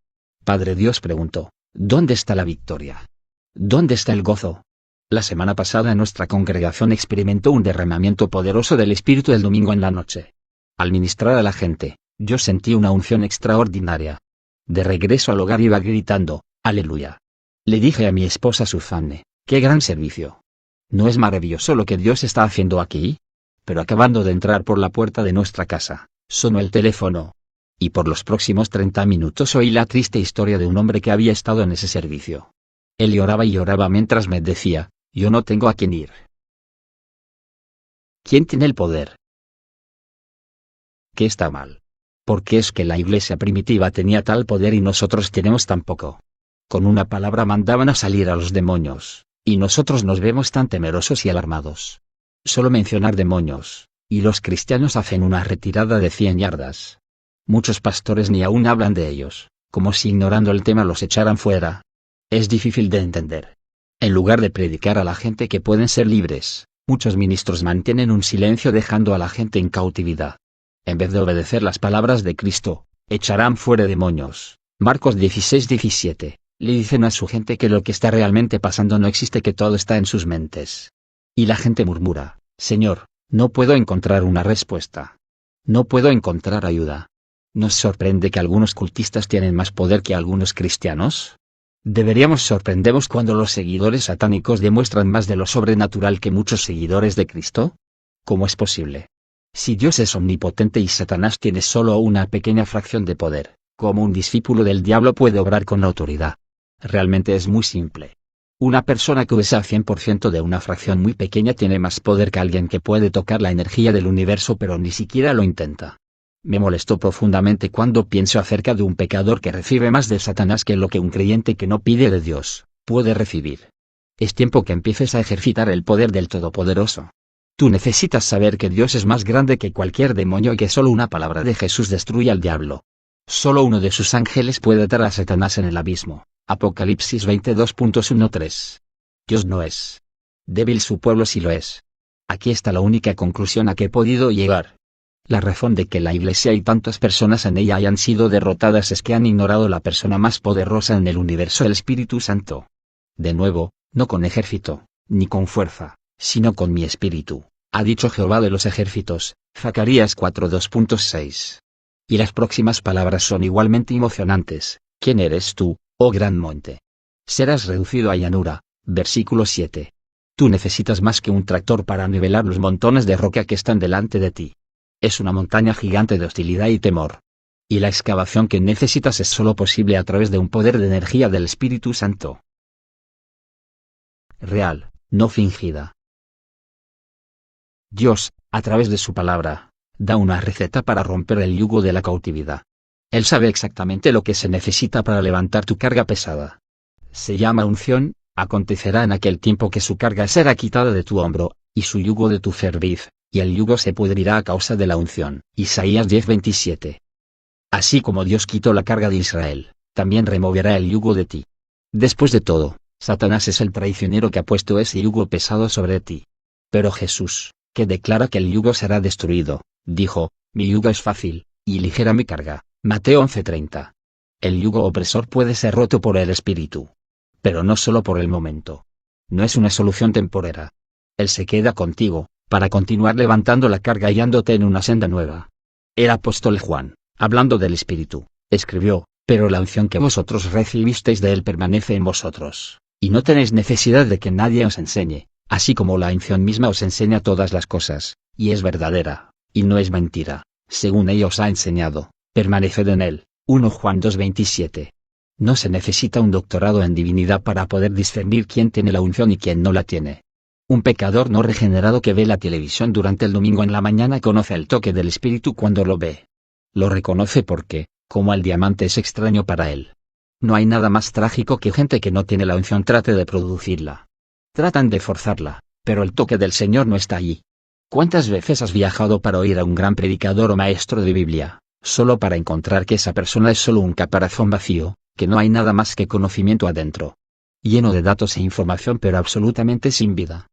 Padre Dios preguntó, ¿dónde está la victoria? ¿Dónde está el gozo? La semana pasada nuestra congregación experimentó un derramamiento poderoso del Espíritu el domingo en la noche. Al ministrar a la gente, yo sentí una unción extraordinaria. De regreso al hogar iba gritando, ¡Aleluya! Le dije a mi esposa Suzanne, ¡qué gran servicio! ¿No es maravilloso lo que Dios está haciendo aquí? Pero acabando de entrar por la puerta de nuestra casa, sonó el teléfono. Y por los próximos 30 minutos oí la triste historia de un hombre que había estado en ese servicio. Él lloraba y lloraba mientras me decía, yo no tengo a quién ir. ¿Quién tiene el poder? ¿Qué está mal? ¿Por qué es que la iglesia primitiva tenía tal poder y nosotros tenemos tan poco? Con una palabra mandaban a salir a los demonios, y nosotros nos vemos tan temerosos y alarmados. Solo mencionar demonios, y los cristianos hacen una retirada de 100 yardas. Muchos pastores ni aún hablan de ellos, como si ignorando el tema los echaran fuera. Es difícil de entender. En lugar de predicar a la gente que pueden ser libres, muchos ministros mantienen un silencio dejando a la gente en cautividad. En vez de obedecer las palabras de Cristo, echarán fuera demonios. Marcos 16:17, le dicen a su gente que lo que está realmente pasando no existe, que todo está en sus mentes. Y la gente murmura, Señor, no puedo encontrar una respuesta. No puedo encontrar ayuda. ¿Nos sorprende que algunos cultistas tienen más poder que algunos cristianos? ¿Deberíamos sorprendernos cuando los seguidores satánicos demuestran más de lo sobrenatural que muchos seguidores de Cristo? ¿Cómo es posible? Si Dios es omnipotente y Satanás tiene solo una pequeña fracción de poder, ¿cómo un discípulo del diablo puede obrar con autoridad? Realmente es muy simple. Una persona que usa 100% de una fracción muy pequeña tiene más poder que alguien que puede tocar la energía del universo pero ni siquiera lo intenta. Me molestó profundamente cuando pienso acerca de un pecador que recibe más de Satanás que lo que un creyente que no pide de Dios puede recibir. Es tiempo que empieces a ejercitar el poder del Todopoderoso. Tú necesitas saber que Dios es más grande que cualquier demonio y que solo una palabra de Jesús destruye al diablo. Solo uno de sus ángeles puede atar a Satanás en el abismo. Apocalipsis 22.13. Dios no es débil, su pueblo sí lo es. Aquí está la única conclusión a que he podido llegar. La razón de que la iglesia y tantas personas en ella hayan sido derrotadas es que han ignorado la persona más poderosa en el universo, el Espíritu Santo. De nuevo, no con ejército, ni con fuerza, sino con mi espíritu, ha dicho Jehová de los ejércitos, Zacarías 4:2.6. Y las próximas palabras son igualmente emocionantes. ¿Quién eres tú, oh gran monte? Serás reducido a llanura. Versículo 7. Tú necesitas más que un tractor para nivelar los montones de roca que están delante de ti. Es una montaña gigante de hostilidad y temor. Y la excavación que necesitas es solo posible a través de un poder de energía del Espíritu Santo. Real, no fingida. Dios, a través de su palabra, da una receta para romper el yugo de la cautividad. Él sabe exactamente lo que se necesita para levantar tu carga pesada. Se llama unción. Acontecerá en aquel tiempo que su carga será quitada de tu hombro, y su yugo de tu cerviz, y el yugo se pudrirá a causa de la unción. Isaías 10:27. Así como Dios quitó la carga de Israel, también removerá el yugo de ti. Después de todo, Satanás es el traicionero que ha puesto ese yugo pesado sobre ti. Pero Jesús, que declara que el yugo será destruido, dijo, mi yugo es fácil, y ligera mi carga. Mateo 11:30. El yugo opresor puede ser roto por el Espíritu. Pero no solo por el momento. No es una solución temporera. Él se queda contigo, para continuar levantando la carga y guiándote en una senda nueva. El apóstol Juan, hablando del Espíritu, escribió, pero la unción que vosotros recibisteis de él permanece en vosotros, y no tenéis necesidad de que nadie os enseñe, así como la unción misma os enseña todas las cosas, y es verdadera, y no es mentira, según ella os ha enseñado, permaneced en él. 1 Juan 2:27. No se necesita un doctorado en divinidad para poder discernir quién tiene la unción y quién no la tiene. Un pecador no regenerado que ve la televisión durante el domingo en la mañana conoce el toque del Espíritu cuando lo ve. Lo reconoce porque, como el diamante es extraño para él. No hay nada más trágico que gente que no tiene la unción trate de producirla. Tratan de forzarla, pero el toque del Señor no está allí. ¿Cuántas veces has viajado para oír a un gran predicador o maestro de Biblia, solo para encontrar que esa persona es solo un caparazón vacío, que no hay nada más que conocimiento adentro? Lleno de datos e información pero absolutamente sin vida.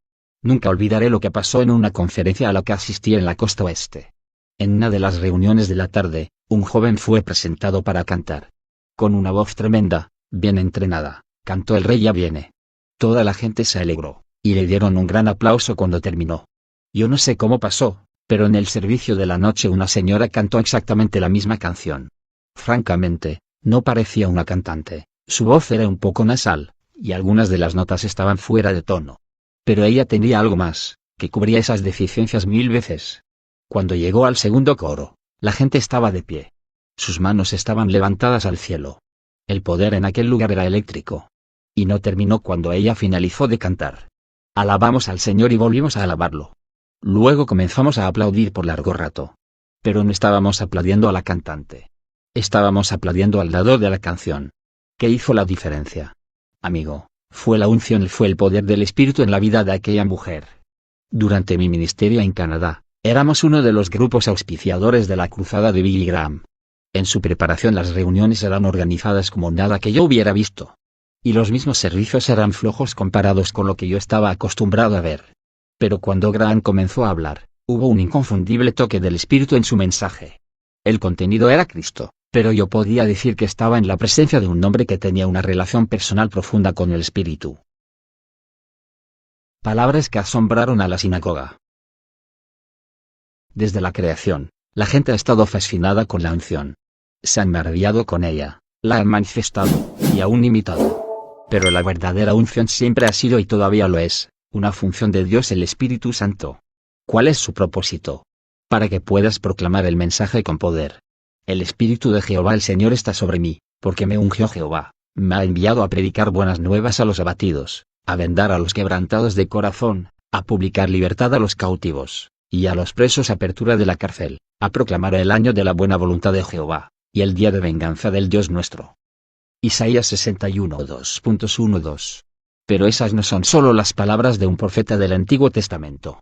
Nunca olvidaré lo que pasó en una conferencia a la que asistí en la costa oeste. En una de las reuniones de la tarde, un joven fue presentado para cantar. Con una voz tremenda, bien entrenada, cantó El Rey ya viene. Toda la gente se alegró, y le dieron un gran aplauso cuando terminó. Yo no sé cómo pasó, pero en el servicio de la noche una señora cantó exactamente la misma canción. Francamente, no parecía una cantante, su voz era un poco nasal, y algunas de las notas estaban fuera de tono. Pero ella tenía algo más, que cubría esas deficiencias 1000 veces. Cuando llegó al segundo coro, la gente estaba de pie. Sus manos estaban levantadas al cielo. El poder en aquel lugar era eléctrico. Y no terminó cuando ella finalizó de cantar. Alabamos al Señor y volvimos a alabarlo. Luego comenzamos a aplaudir por largo rato. Pero no estábamos aplaudiendo a la cantante. Estábamos aplaudiendo al dador de la canción. ¿Qué hizo la diferencia? Amigo, fue la unción y fue el poder del Espíritu en la vida de aquella mujer. Durante mi ministerio en Canadá, éramos uno de los grupos auspiciadores de la cruzada de Billy Graham. En su preparación las reuniones eran organizadas como nada que yo hubiera visto. Y los mismos servicios eran flojos comparados con lo que yo estaba acostumbrado a ver. Pero cuando Graham comenzó a hablar, hubo un inconfundible toque del Espíritu en su mensaje. El contenido era Cristo, pero yo podía decir que estaba en la presencia de un hombre que tenía una relación personal profunda con el Espíritu. Palabras que asombraron a la sinagoga. Desde la creación, la gente ha estado fascinada con la unción. Se han maravillado con ella, la han manifestado, y aún imitado. Pero la verdadera unción siempre ha sido y todavía lo es, una función de Dios el Espíritu Santo. ¿Cuál es su propósito? Para que puedas proclamar el mensaje con poder. El Espíritu de Jehová el Señor está sobre mí, porque me ungió Jehová, me ha enviado a predicar buenas nuevas a los abatidos, a vendar a los quebrantados de corazón, a publicar libertad a los cautivos, y a los presos apertura de la cárcel, a proclamar el año de la buena voluntad de Jehová, y el día de venganza del Dios nuestro. Isaías 61:2.1-2. Pero esas no son solo las palabras de un profeta del Antiguo Testamento.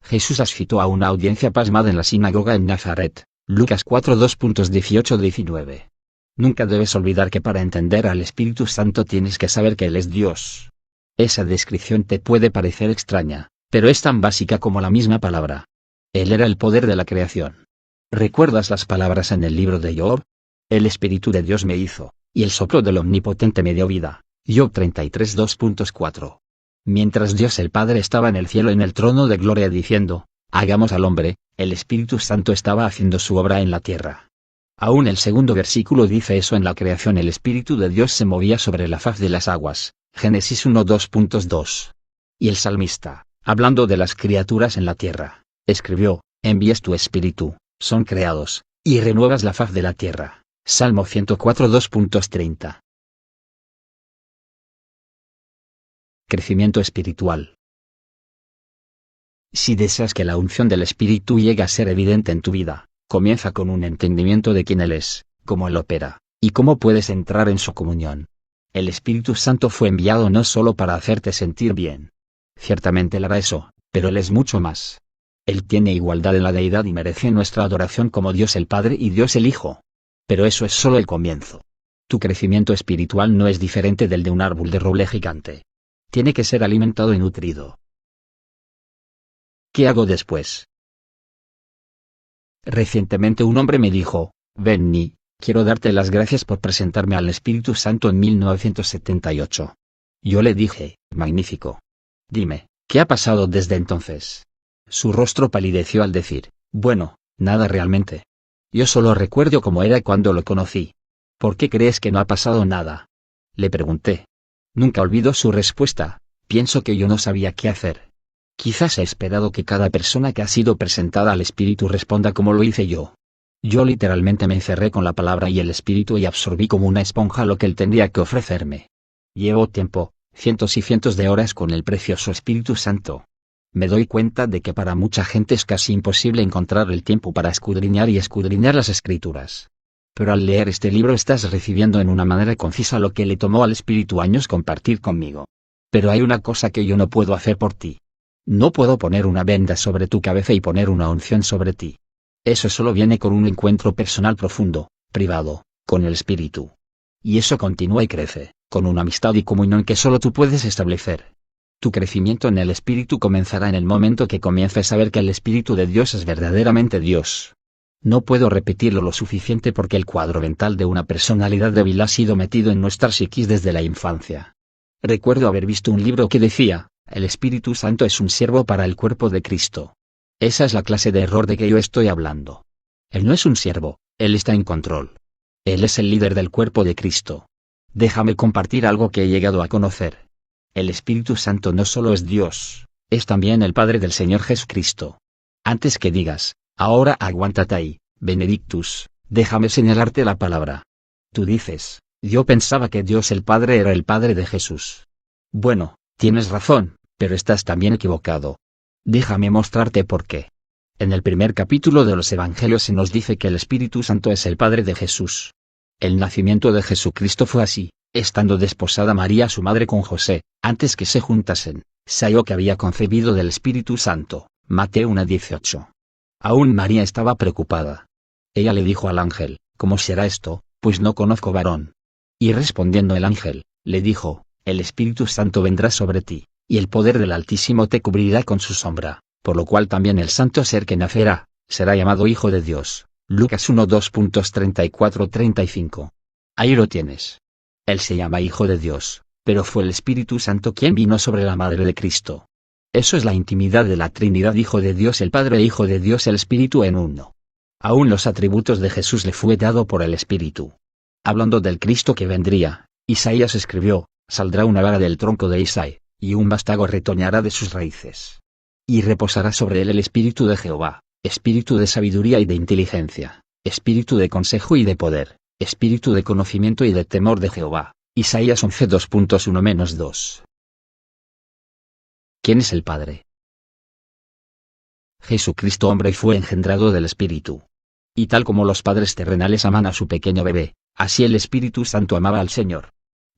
Jesús asfitó a una audiencia pasmada en la sinagoga en Nazaret, Lucas 4:2.18-19. Nunca debes olvidar que para entender al Espíritu Santo tienes que saber que Él es Dios. Esa descripción te puede parecer extraña, pero es tan básica como la misma palabra. Él era el poder de la creación. ¿Recuerdas las palabras en el libro de Job? El Espíritu de Dios me hizo, y el soplo del Omnipotente me dio vida. Job 33:2.4. Mientras Dios el Padre estaba en el cielo en el trono de gloria diciendo, hagamos al hombre, el Espíritu Santo estaba haciendo su obra en la tierra. Aún el segundo versículo dice eso: en la creación el Espíritu de Dios se movía sobre la faz de las aguas, Génesis 1:2.2. Y el salmista, hablando de las criaturas en la tierra, escribió, envías tu Espíritu, son creados, y renuevas la faz de la tierra, Salmo 104:2.30. Crecimiento espiritual. Si deseas que la unción del Espíritu llegue a ser evidente en tu vida, comienza con un entendimiento de quién Él es, cómo Él opera, y cómo puedes entrar en su comunión. El Espíritu Santo fue enviado no solo para hacerte sentir bien. Ciertamente Él hará eso, pero Él es mucho más. Él tiene igualdad en la deidad y merece nuestra adoración como Dios el Padre y Dios el Hijo. Pero eso es solo el comienzo. Tu crecimiento espiritual no es diferente del de un árbol de roble gigante. Tiene que ser alimentado y nutrido. ¿Qué hago después? Recientemente un hombre me dijo, Benny, quiero darte las gracias por presentarme al Espíritu Santo en 1978. Yo le dije, magnífico. Dime, ¿qué ha pasado desde entonces? Su rostro palideció al decir, bueno, nada realmente. Yo solo recuerdo cómo era cuando lo conocí. ¿Por qué crees que no ha pasado nada? Le pregunté. Nunca olvidó su respuesta, pienso que yo no sabía qué hacer. Quizás he esperado que cada persona que ha sido presentada al Espíritu responda como lo hice yo. Yo literalmente me encerré con la palabra y el Espíritu y absorbí como una esponja lo que él tendría que ofrecerme. Llevo tiempo, cientos y cientos de horas con el precioso Espíritu Santo. Me doy cuenta de que para mucha gente es casi imposible encontrar el tiempo para escudriñar y escudriñar las Escrituras. Pero al leer este libro estás recibiendo en una manera concisa lo que le tomó al Espíritu años compartir conmigo. Pero hay una cosa que yo no puedo hacer por ti. No puedo poner una venda sobre tu cabeza y poner una unción sobre ti. Eso solo viene con un encuentro personal profundo, privado, con el Espíritu. Y eso continúa y crece, con una amistad y comunión que solo tú puedes establecer. Tu crecimiento en el Espíritu comenzará en el momento que comiences a ver que el Espíritu de Dios es verdaderamente Dios. No puedo repetirlo lo suficiente porque el cuadro mental de una personalidad débil ha sido metido en nuestra psiquis desde la infancia. Recuerdo haber visto un libro que decía, el Espíritu Santo es un siervo para el cuerpo de Cristo. Esa es la clase de error de que yo estoy hablando. Él no es un siervo, Él está en control. Él es el líder del cuerpo de Cristo. Déjame compartir algo que he llegado a conocer. El Espíritu Santo no solo es Dios, es también el Padre del Señor Jesucristo. Antes que digas, ahora aguántate ahí, Benedictus, déjame señalarte la palabra. Tú dices, yo pensaba que Dios el Padre era el Padre de Jesús. Bueno, tienes razón, pero estás también equivocado. Déjame mostrarte por qué. En el primer capítulo de los Evangelios se nos dice que el Espíritu Santo es el Padre de Jesús. El nacimiento de Jesucristo fue así, estando desposada María su madre con José, antes que se juntasen, se halló que había concebido del Espíritu Santo. Mateo 1:18. Aún María estaba preocupada. Ella le dijo al ángel, ¿cómo será esto, pues no conozco varón? Y respondiendo el ángel, le dijo, el Espíritu Santo vendrá sobre ti, y el poder del Altísimo te cubrirá con su sombra, por lo cual también el santo ser que nacerá, será llamado Hijo de Dios. Lucas 1:2.34-35. Ahí lo tienes. Él se llama Hijo de Dios, pero fue el Espíritu Santo quien vino sobre la Madre de Cristo. Eso es la intimidad de la Trinidad, Hijo de Dios el Padre e Hijo de Dios el Espíritu en uno. Aún los atributos de Jesús le fue dado por el Espíritu. Hablando del Cristo que vendría, Isaías escribió, saldrá una vara del tronco de Isaí, y un vástago retoñará de sus raíces. Y reposará sobre él el Espíritu de Jehová, Espíritu de sabiduría y de inteligencia, Espíritu de consejo y de poder, Espíritu de conocimiento y de temor de Jehová. Isaías 11:2.1-2. ¿Quién es el Padre? Jesucristo hombre fue engendrado del Espíritu. Y tal como los padres terrenales aman a su pequeño bebé, así el Espíritu Santo amaba al Señor.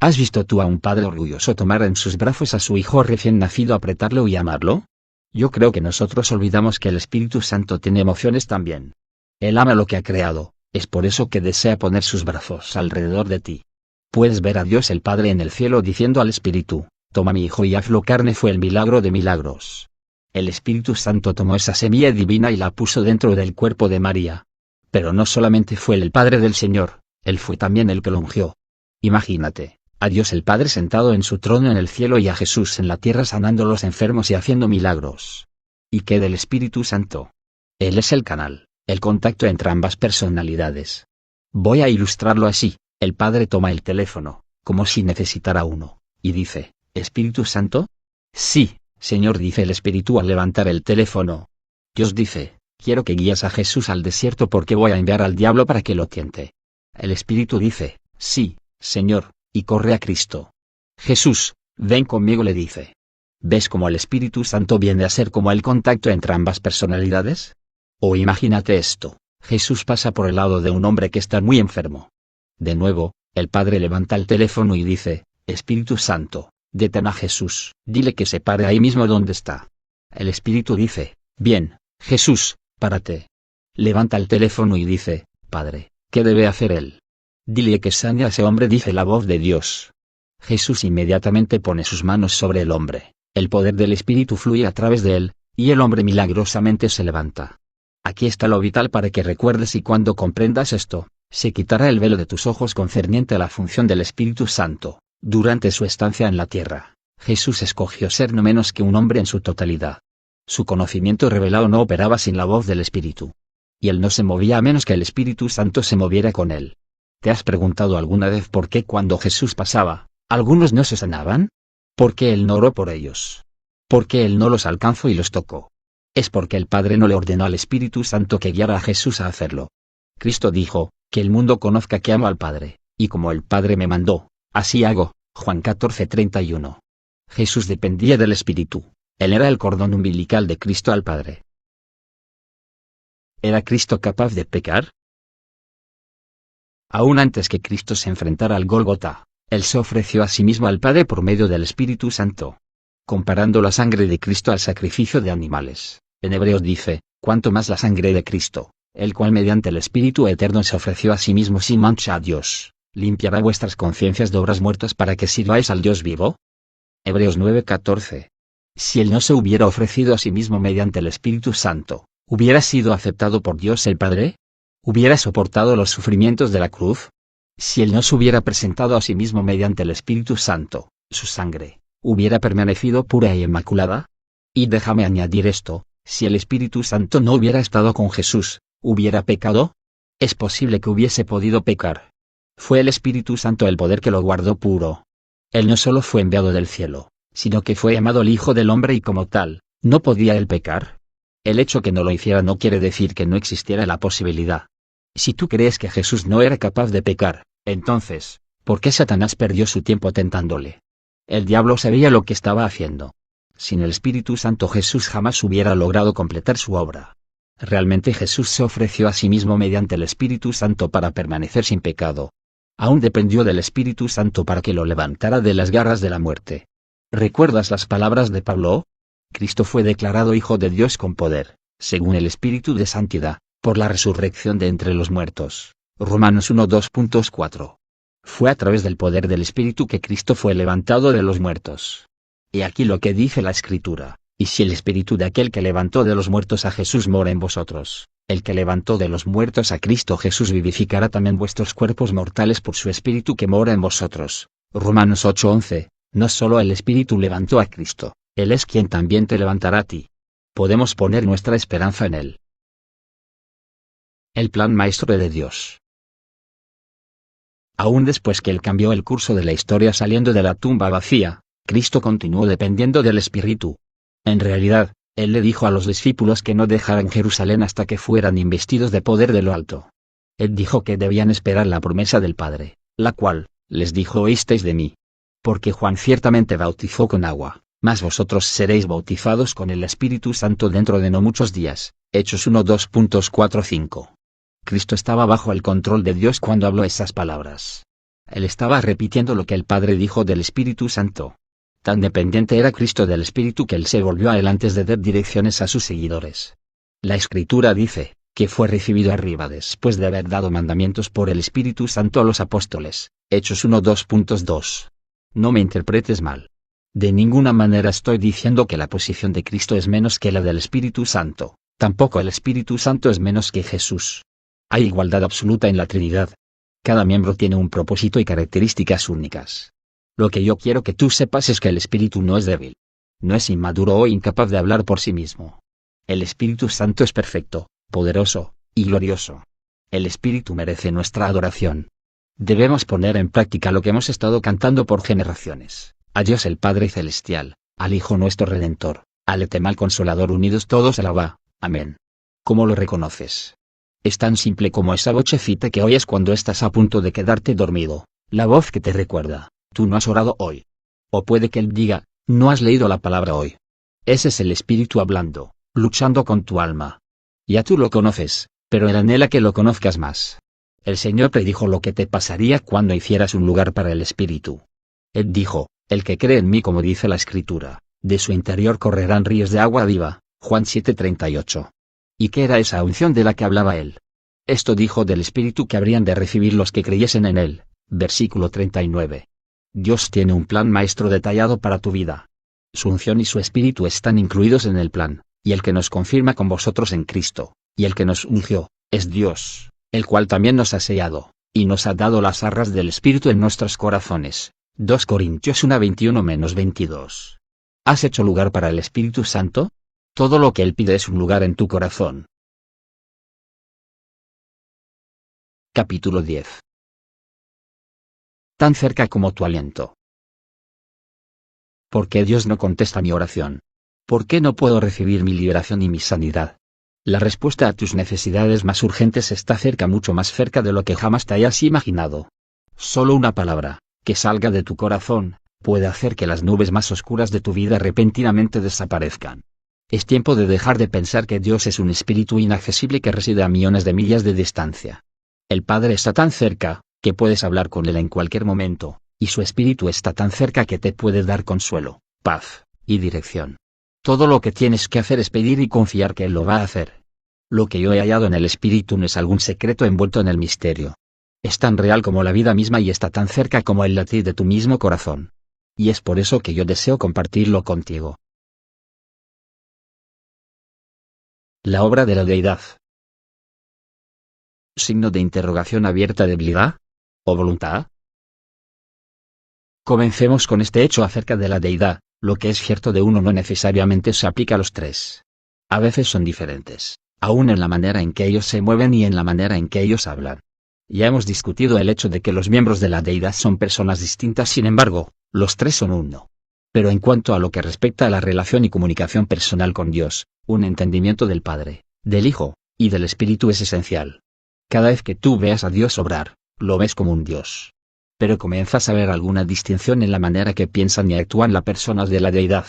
¿Has visto tú a un padre orgulloso tomar en sus brazos a su hijo recién nacido, apretarlo y amarlo? Yo creo que nosotros olvidamos que el Espíritu Santo tiene emociones también. Él ama lo que ha creado, es por eso que desea poner sus brazos alrededor de ti. Puedes ver a Dios el Padre en el cielo diciendo al Espíritu, toma mi hijo y hazlo carne. Fue el milagro de milagros. El Espíritu Santo tomó esa semilla divina y la puso dentro del cuerpo de María. Pero no solamente fue el Padre del Señor, Él fue también el que lo ungió. Imagínate, a Dios el Padre sentado en su trono en el cielo y a Jesús en la tierra sanando a los enfermos y haciendo milagros. ¿Y qué del Espíritu Santo? Él es el canal, el contacto entre ambas personalidades. Voy a ilustrarlo así. El Padre toma el teléfono, como si necesitara uno, y dice, ¿Espíritu Santo? Sí, Señor, dice el Espíritu al levantar el teléfono. Dios dice, quiero que guíes a Jesús al desierto porque voy a enviar al diablo para que lo tiente. El Espíritu dice, sí, Señor, y corre a Cristo. Jesús, ven conmigo, le dice. ¿Ves cómo el Espíritu Santo viene a ser como el contacto entre ambas personalidades? O imagínate esto. Jesús pasa por el lado de un hombre que está muy enfermo. De nuevo, el padre levanta el teléfono y dice: Espíritu Santo, detén a Jesús, dile que se pare ahí mismo donde está. El Espíritu dice: Bien, Jesús, párate. Levanta el teléfono y dice: Padre, ¿qué debe hacer él? Dile que sane a ese hombre, dice la voz de Dios. Jesús inmediatamente pone sus manos sobre el hombre, el poder del Espíritu fluye a través de él, y el hombre milagrosamente se levanta. Aquí está lo vital para que recuerdes, y cuando comprendas esto, se quitará el velo de tus ojos concerniente a la función del Espíritu Santo. Durante su estancia en la tierra, Jesús escogió ser no menos que un hombre en su totalidad. Su conocimiento revelado no operaba sin la voz del Espíritu. Y él no se movía a menos que el Espíritu Santo se moviera con él. ¿Te has preguntado alguna vez por qué cuando Jesús pasaba, algunos no se sanaban? ¿Por qué él no oró por ellos? ¿Por qué él no los alcanzó y los tocó? Es porque el Padre no le ordenó al Espíritu Santo que guiara a Jesús a hacerlo. Cristo dijo: que el mundo conozca que amo al Padre, y como el Padre me mandó, así hago. Juan 14:31. Jesús dependía del Espíritu. Él era el cordón umbilical de Cristo al Padre. ¿Era Cristo capaz de pecar? Aún antes que Cristo se enfrentara al Gólgota, Él se ofreció a sí mismo al Padre por medio del Espíritu Santo. Comparando la sangre de Cristo al sacrificio de animales, en Hebreos dice: cuanto más la sangre de Cristo, el cual mediante el Espíritu Eterno se ofreció a sí mismo sin mancha a Dios, limpiará vuestras conciencias de obras muertas para que sirváis al Dios vivo. Hebreos 9:14. Si Él no se hubiera ofrecido a sí mismo mediante el Espíritu Santo, ¿hubiera sido aceptado por Dios el Padre? ¿Hubiera soportado los sufrimientos de la cruz? Si Él no se hubiera presentado a sí mismo mediante el Espíritu Santo, su sangre, ¿hubiera permanecido pura e inmaculada? Y déjame añadir esto: si el Espíritu Santo no hubiera estado con Jesús, ¿hubiera pecado? Es posible que hubiese podido pecar. Fue el Espíritu Santo el poder que lo guardó puro. Él no solo fue enviado del cielo, sino que fue llamado el Hijo del Hombre y como tal, ¿no podía él pecar? El hecho que no lo hiciera no quiere decir que no existiera la posibilidad. Si tú crees que Jesús no era capaz de pecar, entonces, ¿por qué Satanás perdió su tiempo tentándole? El diablo sabía lo que estaba haciendo. Sin el Espíritu Santo Jesús jamás hubiera logrado completar su obra. Realmente Jesús se ofreció a sí mismo mediante el Espíritu Santo para permanecer sin pecado. Aún dependió del Espíritu Santo para que lo levantara de las garras de la muerte. ¿Recuerdas las palabras de Pablo? Cristo fue declarado Hijo de Dios con poder, según el Espíritu de Santidad, por la resurrección de entre los muertos. Romanos 1:2.4. Fue a través del poder del Espíritu que Cristo fue levantado de los muertos. Y aquí lo que dice la Escritura: y si el Espíritu de aquel que levantó de los muertos a Jesús mora en vosotros, el que levantó de los muertos a Cristo Jesús vivificará también vuestros cuerpos mortales por su Espíritu que mora en vosotros. Romanos 8:11. No solo el Espíritu levantó a Cristo, Él es quien también te levantará a ti. Podemos poner nuestra esperanza en Él. El plan maestro de Dios. Aún después que Él cambió el curso de la historia saliendo de la tumba vacía, Cristo continuó dependiendo del Espíritu. En realidad, Él le dijo a los discípulos que no dejaran Jerusalén hasta que fueran investidos de poder de lo alto. Él dijo que debían esperar la promesa del Padre, la cual, les dijo: oísteis de mí. Porque Juan ciertamente bautizó con agua, mas vosotros seréis bautizados con el Espíritu Santo dentro de no muchos días. Hechos 1:2.4-5. Cristo estaba bajo el control de Dios cuando habló esas palabras. Él estaba repitiendo lo que el Padre dijo del Espíritu Santo. Tan dependiente era Cristo del Espíritu que Él se volvió a Él antes de dar direcciones a sus seguidores. La Escritura dice que fue recibido arriba después de haber dado mandamientos por el Espíritu Santo a los apóstoles. Hechos 1:2.2. No me interpretes mal. De ninguna manera estoy diciendo que la posición de Cristo es menos que la del Espíritu Santo. Tampoco el Espíritu Santo es menos que Jesús. Hay igualdad absoluta en la Trinidad. Cada miembro tiene un propósito y características únicas. Lo que yo quiero que tú sepas es que el Espíritu no es débil. No es inmaduro o incapaz de hablar por sí mismo. El Espíritu Santo es perfecto, poderoso y glorioso. El Espíritu merece nuestra adoración. Debemos poner en práctica lo que hemos estado cantando por generaciones: a Dios el Padre Celestial, al Hijo nuestro Redentor, al Eterno Consolador, unidos todos alabá. Amén. ¿Cómo lo reconoces? Es tan simple como esa vocecita que oyes cuando estás a punto de quedarte dormido, la voz que te recuerda: tú no has orado hoy. O puede que Él diga: no has leído la palabra hoy. Ese es el Espíritu hablando, luchando con tu alma. Ya tú lo conoces, pero Él anhela que lo conozcas más. El Señor predijo lo que te pasaría cuando hicieras un lugar para el Espíritu. Él dijo, el que cree en mí, como dice la Escritura, de su interior correrán ríos de agua viva, Juan 7:38. ¿Y qué era esa unción de la que hablaba él? Esto dijo del Espíritu que habrían de recibir los que creyesen en él, versículo 39. Dios tiene un plan maestro detallado para tu vida. Su unción y su Espíritu están incluidos en el plan, y el que nos confirma con vosotros en Cristo, y el que nos ungió, es Dios, el cual también nos ha sellado, y nos ha dado las arras del Espíritu en nuestros corazones. 2 Corintios 1:21-22. ¿Has hecho lugar para el Espíritu Santo? Todo lo que Él pide es un lugar en tu corazón. Capítulo 10. Tan cerca como tu aliento. ¿Por qué Dios no contesta mi oración? ¿Por qué no puedo recibir mi liberación y mi sanidad? La respuesta a tus necesidades más urgentes está cerca, mucho más cerca de lo que jamás te hayas imaginado. Solo una palabra, que salga de tu corazón, puede hacer que las nubes más oscuras de tu vida repentinamente desaparezcan. Es tiempo de dejar de pensar que Dios es un espíritu inaccesible que reside a millones de millas de distancia. El Padre está tan cerca, que puedes hablar con Él en cualquier momento, y su espíritu está tan cerca que te puede dar consuelo, paz, y dirección. Todo lo que tienes que hacer es pedir y confiar que Él lo va a hacer. Lo que yo he hallado en el espíritu no es algún secreto envuelto en el misterio. Es tan real como la vida misma y está tan cerca como el latir de tu mismo corazón. Y es por eso que yo deseo compartirlo contigo. La obra de la deidad. Signo de interrogación abierta. ¿Debilidad? ¿O voluntad? Comencemos con este hecho acerca de la deidad. Lo que es cierto de uno no necesariamente se aplica a los tres. A veces son diferentes, aún en la manera en que ellos se mueven y en la manera en que ellos hablan. Ya hemos discutido el hecho de que los miembros de la deidad son personas distintas, sin embargo, los tres son uno. Pero en cuanto a lo que respecta a la relación y comunicación personal con Dios, un entendimiento del Padre, del Hijo, y del Espíritu es esencial. Cada vez que tú veas a Dios obrar, lo ves como un Dios. Pero comienzas a ver alguna distinción en la manera que piensan y actúan las personas de la deidad.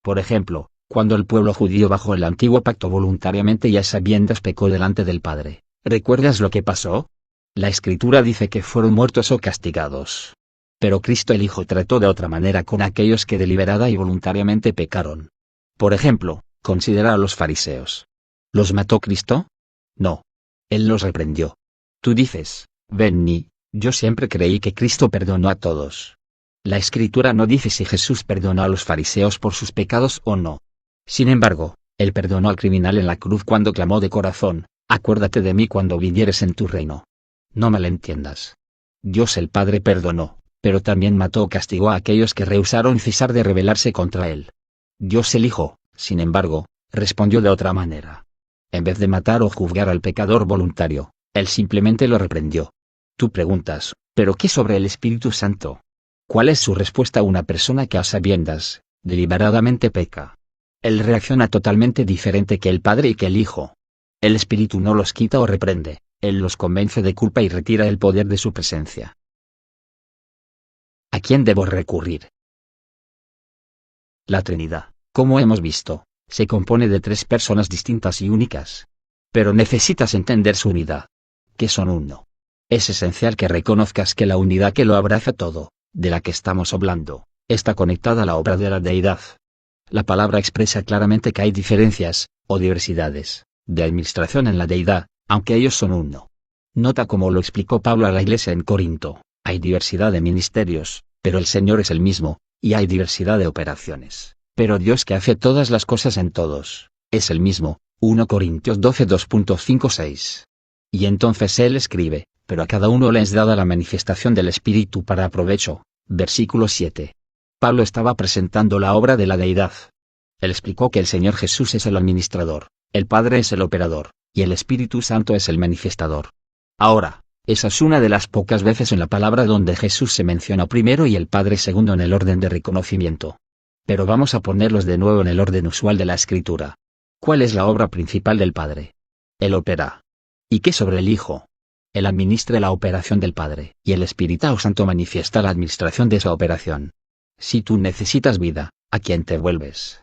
Por ejemplo, cuando el pueblo judío bajo el antiguo pacto voluntariamente y a sabiendas pecó delante del Padre, ¿recuerdas lo que pasó? La Escritura dice que fueron muertos o castigados. Pero Cristo el Hijo trató de otra manera con aquellos que deliberada y voluntariamente pecaron. Por ejemplo, considera a los fariseos. ¿Los mató Cristo? No. Él los reprendió. Tú dices, Benny, yo siempre creí que Cristo perdonó a todos. La Escritura no dice si Jesús perdonó a los fariseos por sus pecados o no. Sin embargo, Él perdonó al criminal en la cruz cuando clamó de corazón, acuérdate de mí cuando vinieres en tu reino. No malentiendas. Dios el Padre perdonó, pero también mató o castigó a aquellos que rehusaron cesar de rebelarse contra Él. Dios el Hijo, sin embargo, respondió de otra manera. En vez de matar o juzgar al pecador voluntario, Él simplemente lo reprendió. Tú preguntas, ¿pero qué sobre el Espíritu Santo? ¿Cuál es su respuesta a una persona que a sabiendas, deliberadamente peca? Él reacciona totalmente diferente que el Padre y que el Hijo. El Espíritu no los quita o reprende, Él los convence de culpa y retira el poder de su presencia. ¿A quién debo recurrir? La Trinidad, como hemos visto, se compone de tres personas distintas y únicas. Pero necesitas entender su unidad. Que son uno. Es esencial que reconozcas que la unidad que lo abraza todo, de la que estamos hablando, está conectada a la obra de la deidad. La palabra expresa claramente que hay diferencias, o diversidades, de administración en la deidad, aunque ellos son uno. Nota como lo explicó Pablo a la iglesia en Corinto, hay diversidad de ministerios, pero el Señor es el mismo, y hay diversidad de operaciones, pero Dios que hace todas las cosas en todos, es el mismo. 1 Corintios 12 2.56. Y entonces él escribe, pero a cada uno le es dada la manifestación del Espíritu para provecho. Versículo 7. Pablo estaba presentando la obra de la deidad. Él explicó que el Señor Jesús es el administrador, el Padre es el operador, y el Espíritu Santo es el manifestador. Ahora, esa es una de las pocas veces en la palabra donde Jesús se menciona primero y el Padre segundo en el orden de reconocimiento. Pero vamos a ponerlos de nuevo en el orden usual de la Escritura. ¿Cuál es la obra principal del Padre? Él opera. ¿Y qué sobre el Hijo? Él administra la operación del Padre, y el Espíritu Santo manifiesta la administración de esa operación. Si tú necesitas vida, ¿a quién te vuelves?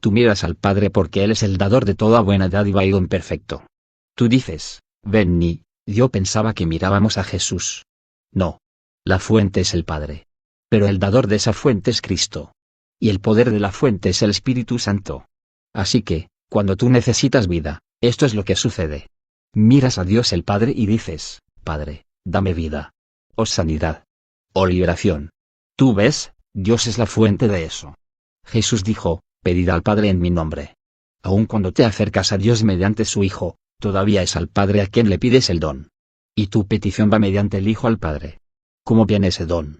Tú miras al Padre porque Él es el dador de toda buena dádiva y don perfecto. Tú dices, Benny, yo pensaba que mirábamos a Jesús. No. La fuente es el Padre. Pero el dador de esa fuente es Cristo. Y el poder de la fuente es el Espíritu Santo. Así que, cuando tú necesitas vida, esto es lo que sucede. Miras a Dios el Padre y dices, Padre, dame vida. O sanidad. O liberación. Tú ves, Dios es la fuente de eso. Jesús dijo, pedid al Padre en mi nombre. Aun cuando te acercas a Dios mediante su Hijo, todavía es al Padre a quien le pides el don. Y tu petición va mediante el Hijo al Padre. ¿Cómo viene ese don?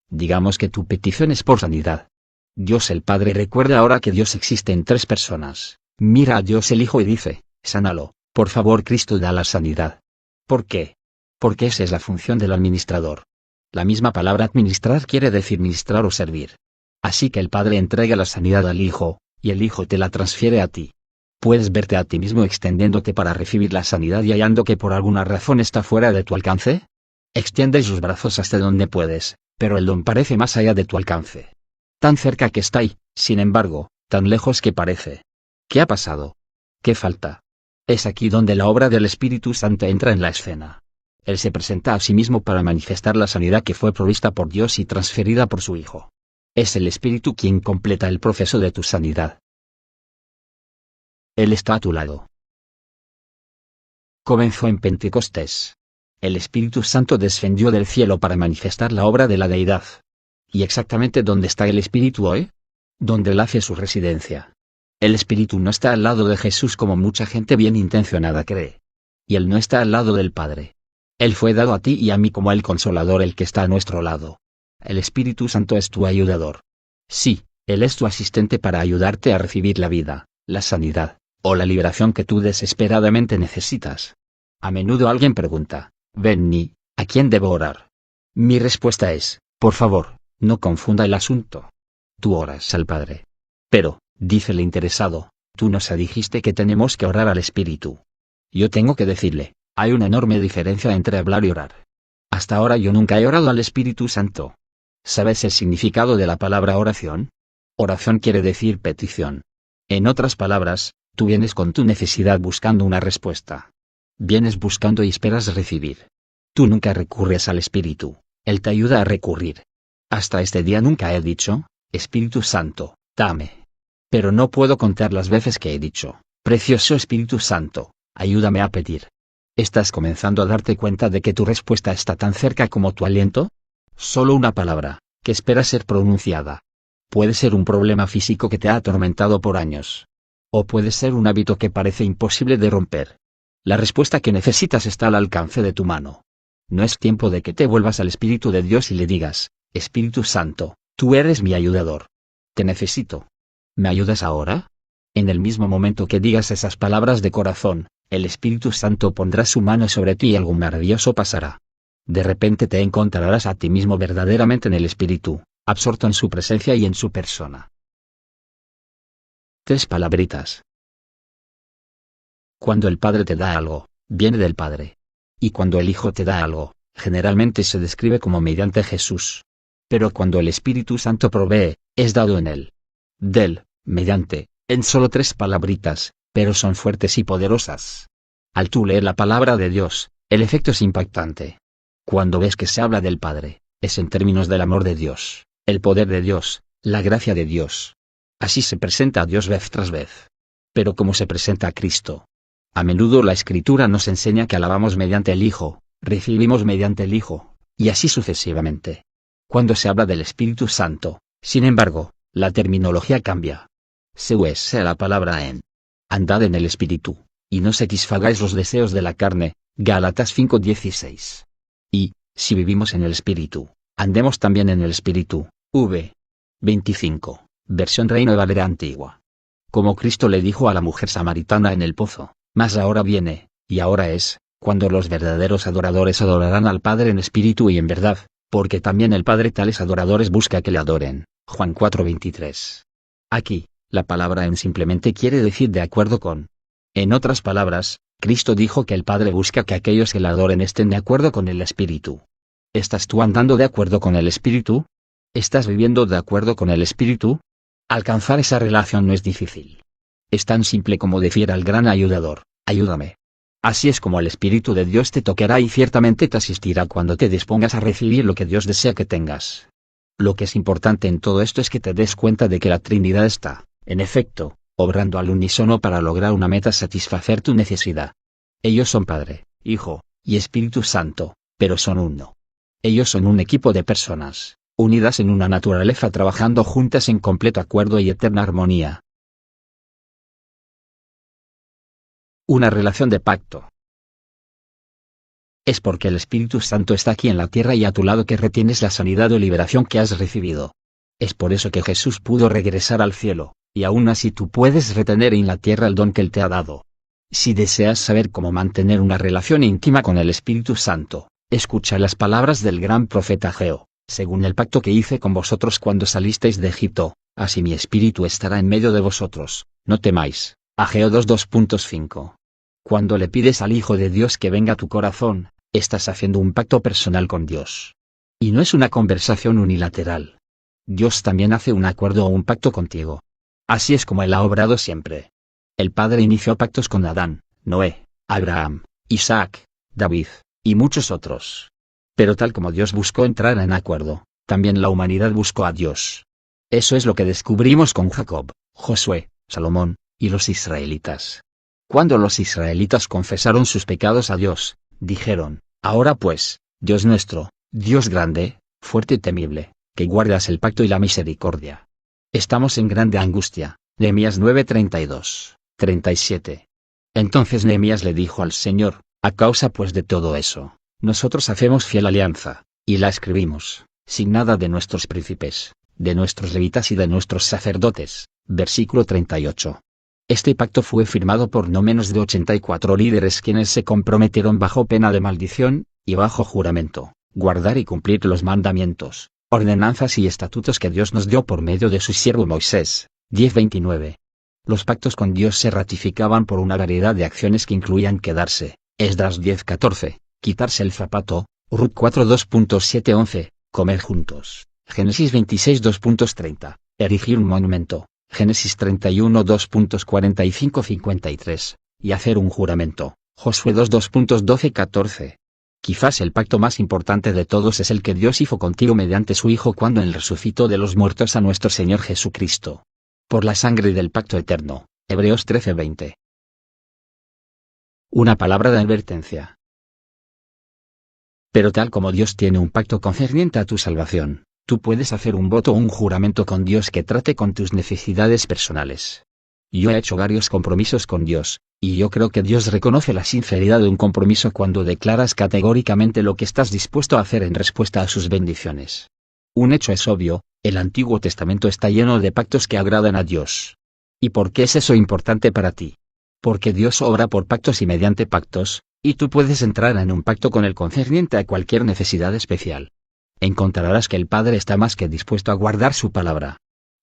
Digamos que tu petición es por sanidad. Dios el Padre recuerda ahora que Dios existe en tres personas. Mira a Dios el Hijo y dice, sánalo, por favor. Cristo da la sanidad. ¿Por qué? Porque esa es la función del administrador. La misma palabra administrar quiere decir ministrar o servir. Así que el Padre entrega la sanidad al Hijo, y el Hijo te la transfiere a ti. ¿Puedes verte a ti mismo extendiéndote para recibir la sanidad y hallando que por alguna razón está fuera de tu alcance? Extiendes los brazos hasta donde puedes, pero el don parece más allá de tu alcance. Tan cerca que está y, sin embargo, tan lejos que parece. ¿Qué ha pasado? ¿Qué falta? Es aquí donde la obra del Espíritu Santo entra en la escena. Él se presenta a sí mismo para manifestar la sanidad que fue provista por Dios y transferida por su Hijo. Es el Espíritu quien completa el proceso de tu sanidad. Él está a tu lado. Comenzó en Pentecostés. El Espíritu Santo descendió del cielo para manifestar la obra de la Deidad. ¿Y exactamente dónde está el Espíritu hoy? Donde Él hace su residencia. El Espíritu no está al lado de Jesús como mucha gente bien intencionada cree. Y Él no está al lado del Padre. Él fue dado a ti y a mí como el Consolador, el que está a nuestro lado. El Espíritu Santo es tu ayudador. Sí, Él es tu asistente para ayudarte a recibir la vida, la sanidad, o la liberación que tú desesperadamente necesitas. A menudo alguien pregunta, Benny, ¿a quién debo orar? Mi respuesta es, por favor, no confunda el asunto. Tú oras al Padre. Pero, dice el interesado, tú nos dijiste que tenemos que orar al Espíritu. Yo tengo que decirle, hay una enorme diferencia entre hablar y orar. Hasta ahora yo nunca he orado al Espíritu Santo. ¿Sabes el significado de la palabra oración? Oración quiere decir petición. En otras palabras, tú vienes con tu necesidad buscando una respuesta. Vienes buscando y esperas recibir. Tú nunca recurres al Espíritu, Él te ayuda a recurrir. Hasta este día nunca he dicho, Espíritu Santo, dame. Pero no puedo contar las veces que he dicho, precioso Espíritu Santo, ayúdame a pedir. ¿Estás comenzando a darte cuenta de que tu respuesta está tan cerca como tu aliento? Solo una palabra, que espera ser pronunciada. Puede ser un problema físico que te ha atormentado por años. O puede ser un hábito que parece imposible de romper. La respuesta que necesitas está al alcance de tu mano. No es tiempo de que te vuelvas al Espíritu de Dios y le digas, Espíritu Santo, tú eres mi ayudador. Te necesito. ¿Me ayudas ahora? En el mismo momento que digas esas palabras de corazón, el Espíritu Santo pondrá su mano sobre ti y algo maravilloso pasará. De repente te encontrarás a ti mismo verdaderamente en el Espíritu, absorto en su presencia y en su persona. 3 palabritas. Cuando el Padre te da algo, viene del Padre. Y cuando el Hijo te da algo, generalmente se describe como mediante Jesús. Pero cuando el Espíritu Santo provee, es dado en Él. Del, mediante, en solo 3 palabritas, pero son fuertes y poderosas. Al tú leer la palabra de Dios, el efecto es impactante. Cuando ves que se habla del Padre, es en términos del amor de Dios, el poder de Dios, la gracia de Dios. Así se presenta a Dios vez tras vez. Pero ¿cómo se presenta a Cristo? A menudo la Escritura nos enseña que alabamos mediante el Hijo, recibimos mediante el Hijo, y así sucesivamente. Cuando se habla del Espíritu Santo, sin embargo, la terminología cambia. Se usa la palabra en andad en el Espíritu, y no satisfagáis los deseos de la carne, Gálatas 5:16. Y, si vivimos en el Espíritu, andemos también en el Espíritu, v. 25, versión Reina Valera Antigua. Como Cristo le dijo a la mujer samaritana en el pozo, mas ahora viene, y ahora es, cuando los verdaderos adoradores adorarán al Padre en espíritu y en verdad, porque también el Padre tales adoradores busca que le adoren. Juan 4:23. Aquí, la palabra en simplemente quiere decir de acuerdo con. En otras palabras, Cristo dijo que el Padre busca que aquellos que le adoren estén de acuerdo con el Espíritu. ¿Estás tú andando de acuerdo con el Espíritu? ¿Estás viviendo de acuerdo con el Espíritu? Alcanzar esa relación no es difícil. Es tan simple como decir al gran ayudador, ayúdame. Así es como el Espíritu de Dios te tocará y ciertamente te asistirá cuando te dispongas a recibir lo que Dios desea que tengas. Lo que es importante en todo esto es que te des cuenta de que la Trinidad está, en efecto, obrando al unísono para lograr una meta: satisfacer tu necesidad. Ellos son Padre, Hijo y Espíritu Santo, pero son uno. Ellos son un equipo de personas, unidas en una naturaleza, trabajando juntas en completo acuerdo y eterna armonía. Una relación de pacto. Es porque el Espíritu Santo está aquí en la tierra y a tu lado que retienes la sanidad o liberación que has recibido. Es por eso que Jesús pudo regresar al cielo, y aún así tú puedes retener en la tierra el don que Él te ha dado. Si deseas saber cómo mantener una relación íntima con el Espíritu Santo, escucha las palabras del gran profeta Ageo: según el pacto que hice con vosotros cuando salisteis de Egipto, así mi Espíritu estará en medio de vosotros, no temáis. Ageo 2:5. Cuando le pides al Hijo de Dios que venga a tu corazón, estás haciendo un pacto personal con Dios. Y no es una conversación unilateral. Dios también hace un acuerdo o un pacto contigo. Así es como Él ha obrado siempre. El Padre inició pactos con Adán, Noé, Abraham, Isaac, David, y muchos otros. Pero tal como Dios buscó entrar en acuerdo, también la humanidad buscó a Dios. Eso es lo que descubrimos con Jacob, Josué, Salomón, y los israelitas. Cuando los israelitas confesaron sus pecados a Dios, dijeron: ahora pues, Dios nuestro, Dios grande, fuerte y temible, que guardas el pacto y la misericordia. Estamos en grande angustia. Nehemías 9:32-37. Entonces Nehemías le dijo al Señor: a causa pues de todo eso, nosotros hacemos fiel alianza, y la escribimos, sin nada de nuestros príncipes, de nuestros levitas y de nuestros sacerdotes. Versículo 38. Este pacto fue firmado por no menos de 84 líderes, quienes se comprometieron bajo pena de maldición, y bajo juramento, guardar y cumplir los mandamientos, ordenanzas y estatutos que Dios nos dio por medio de su siervo Moisés. 10:29. Los pactos con Dios se ratificaban por una variedad de acciones que incluían quedarse, Esdras 10:14, quitarse el zapato, Ruth 4:2.7-11, comer juntos, Génesis 26:2.30, erigir un monumento, Génesis 31:2.45-53, y hacer un juramento, Josué 2:2.12-14. Quizás el pacto más importante de todos es el que Dios hizo contigo mediante su Hijo cuando Él resucitó de los muertos a nuestro Señor Jesucristo. Por la sangre del pacto eterno. Hebreos 13:20. Una palabra de advertencia. Pero tal como Dios tiene un pacto concerniente a tu salvación, tú puedes hacer un voto o un juramento con Dios que trate con tus necesidades personales. Yo he hecho varios compromisos con Dios, y yo creo que Dios reconoce la sinceridad de un compromiso cuando declaras categóricamente lo que estás dispuesto a hacer en respuesta a sus bendiciones. Un hecho es obvio: el Antiguo Testamento está lleno de pactos que agradan a Dios. ¿Y por qué es eso importante para ti? Porque Dios obra por pactos y mediante pactos, y tú puedes entrar en un pacto con Él concerniente a cualquier necesidad especial. Encontrarás que el Padre está más que dispuesto a guardar su palabra.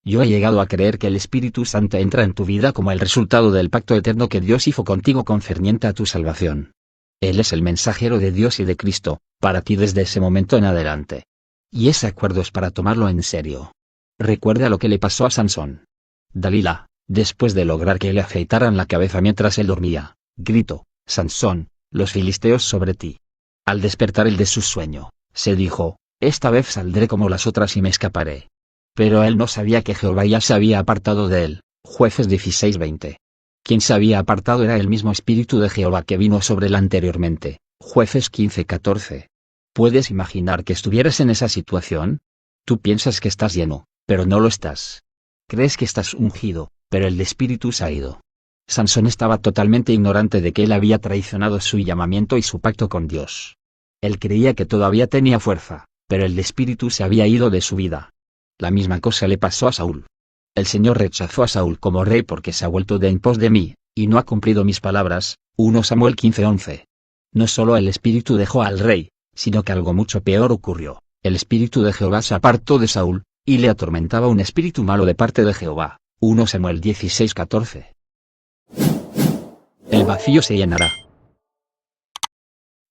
Yo he llegado a creer que el Espíritu Santo entra en tu vida como el resultado del pacto eterno que Dios hizo contigo concerniente a tu salvación. Él es el mensajero de Dios y de Cristo, para ti desde ese momento en adelante. Y ese acuerdo es para tomarlo en serio. Recuerda lo que le pasó a Sansón. Dalila, después de lograr que le afeitaran la cabeza mientras él dormía, gritó: Sansón, los filisteos sobre ti. Al despertar él de su sueño, se dijo: esta vez saldré como las otras y me escaparé. Pero él no sabía que Jehová ya se había apartado de él. Jueces 16:20. Quien se había apartado era el mismo Espíritu de Jehová que vino sobre él anteriormente. Jueces 15:14. ¿Puedes imaginar que estuvieras en esa situación? Tú piensas que estás lleno, pero no lo estás. Crees que estás ungido, pero el Espíritu se ha ido. Sansón estaba totalmente ignorante de que él había traicionado su llamamiento y su pacto con Dios. Él creía que todavía tenía fuerza, pero el Espíritu se había ido de su vida. La misma cosa le pasó a Saúl. El Señor rechazó a Saúl como rey porque se ha vuelto de en pos de mí, y no ha cumplido mis palabras. 1 Samuel 15:11. No solo el Espíritu dejó al rey, sino que algo mucho peor ocurrió: el Espíritu de Jehová se apartó de Saúl, y le atormentaba un espíritu malo de parte de Jehová. 1 Samuel 16:14. El vacío se llenará.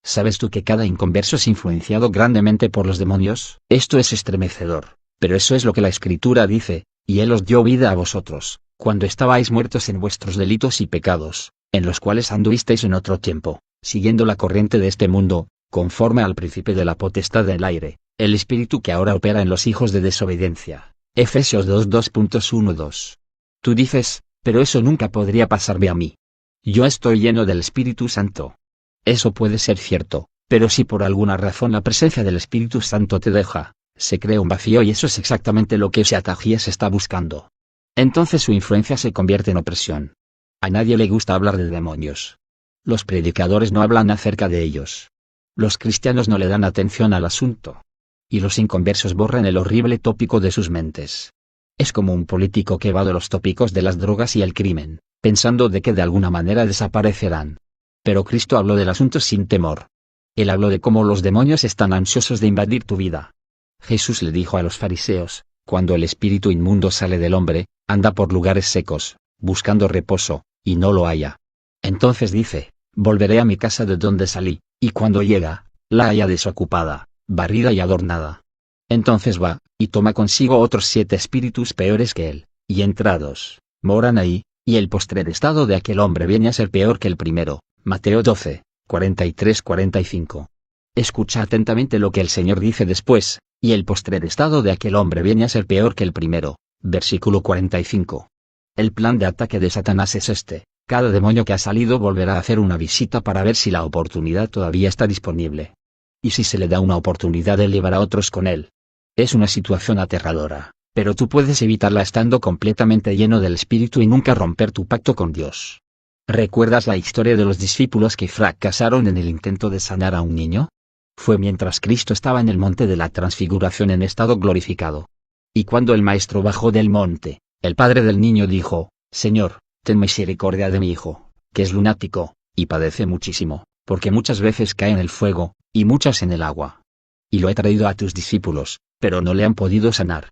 ¿Sabes tú que cada inconverso es influenciado grandemente por los demonios? Esto es estremecedor, pero eso es lo que la Escritura dice: y Él os dio vida a vosotros, cuando estabais muertos en vuestros delitos y pecados, en los cuales anduvisteis en otro tiempo, siguiendo la corriente de este mundo, conforme al principio de la potestad del aire, el espíritu que ahora opera en los hijos de desobediencia. Efesios 2:2.1-2. Tú dices, pero eso nunca podría pasarme a mí. Yo estoy lleno del Espíritu Santo. Eso puede ser cierto, pero si por alguna razón la presencia del Espíritu Santo te deja, se crea un vacío y eso es exactamente lo que ese Atajías está buscando. Entonces su influencia se convierte en opresión. A nadie le gusta hablar de demonios. Los predicadores no hablan acerca de ellos. Los cristianos no le dan atención al asunto. Y los inconversos borran el horrible tópico de sus mentes. Es como un político que evade los tópicos de las drogas y el crimen, pensando de que de alguna manera desaparecerán. Pero Cristo habló del asunto sin temor. Él habló de cómo los demonios están ansiosos de invadir tu vida. Jesús le dijo a los fariseos, cuando el espíritu inmundo sale del hombre, anda por lugares secos, buscando reposo, y no lo halla. Entonces dice, volveré a mi casa de donde salí, y cuando llega, la halla desocupada, barrida y adornada. Entonces va, y toma consigo otros 7 espíritus peores que él, y entrados, moran ahí, y el postrer estado de aquel hombre viene a ser peor que el primero. Mateo 12, 43-45. Escucha atentamente lo que el Señor dice después, y el postrer estado de aquel hombre viene a ser peor que el primero. Versículo 45. El plan de ataque de Satanás es este: cada demonio que ha salido volverá a hacer una visita para ver si la oportunidad todavía está disponible. Y si se le da una oportunidad, él llevará a otros con él. Es una situación aterradora, pero tú puedes evitarla estando completamente lleno del Espíritu y nunca romper tu pacto con Dios. ¿Recuerdas la historia de los discípulos que fracasaron en el intento de sanar a un niño? Fue mientras Cristo estaba en el monte de la transfiguración en estado glorificado. Y cuando el maestro bajó del monte, el padre del niño dijo, Señor, ten misericordia de mi hijo, que es lunático, y padece muchísimo, porque muchas veces cae en el fuego, y muchas en el agua. Y lo he traído a tus discípulos, pero no le han podido sanar.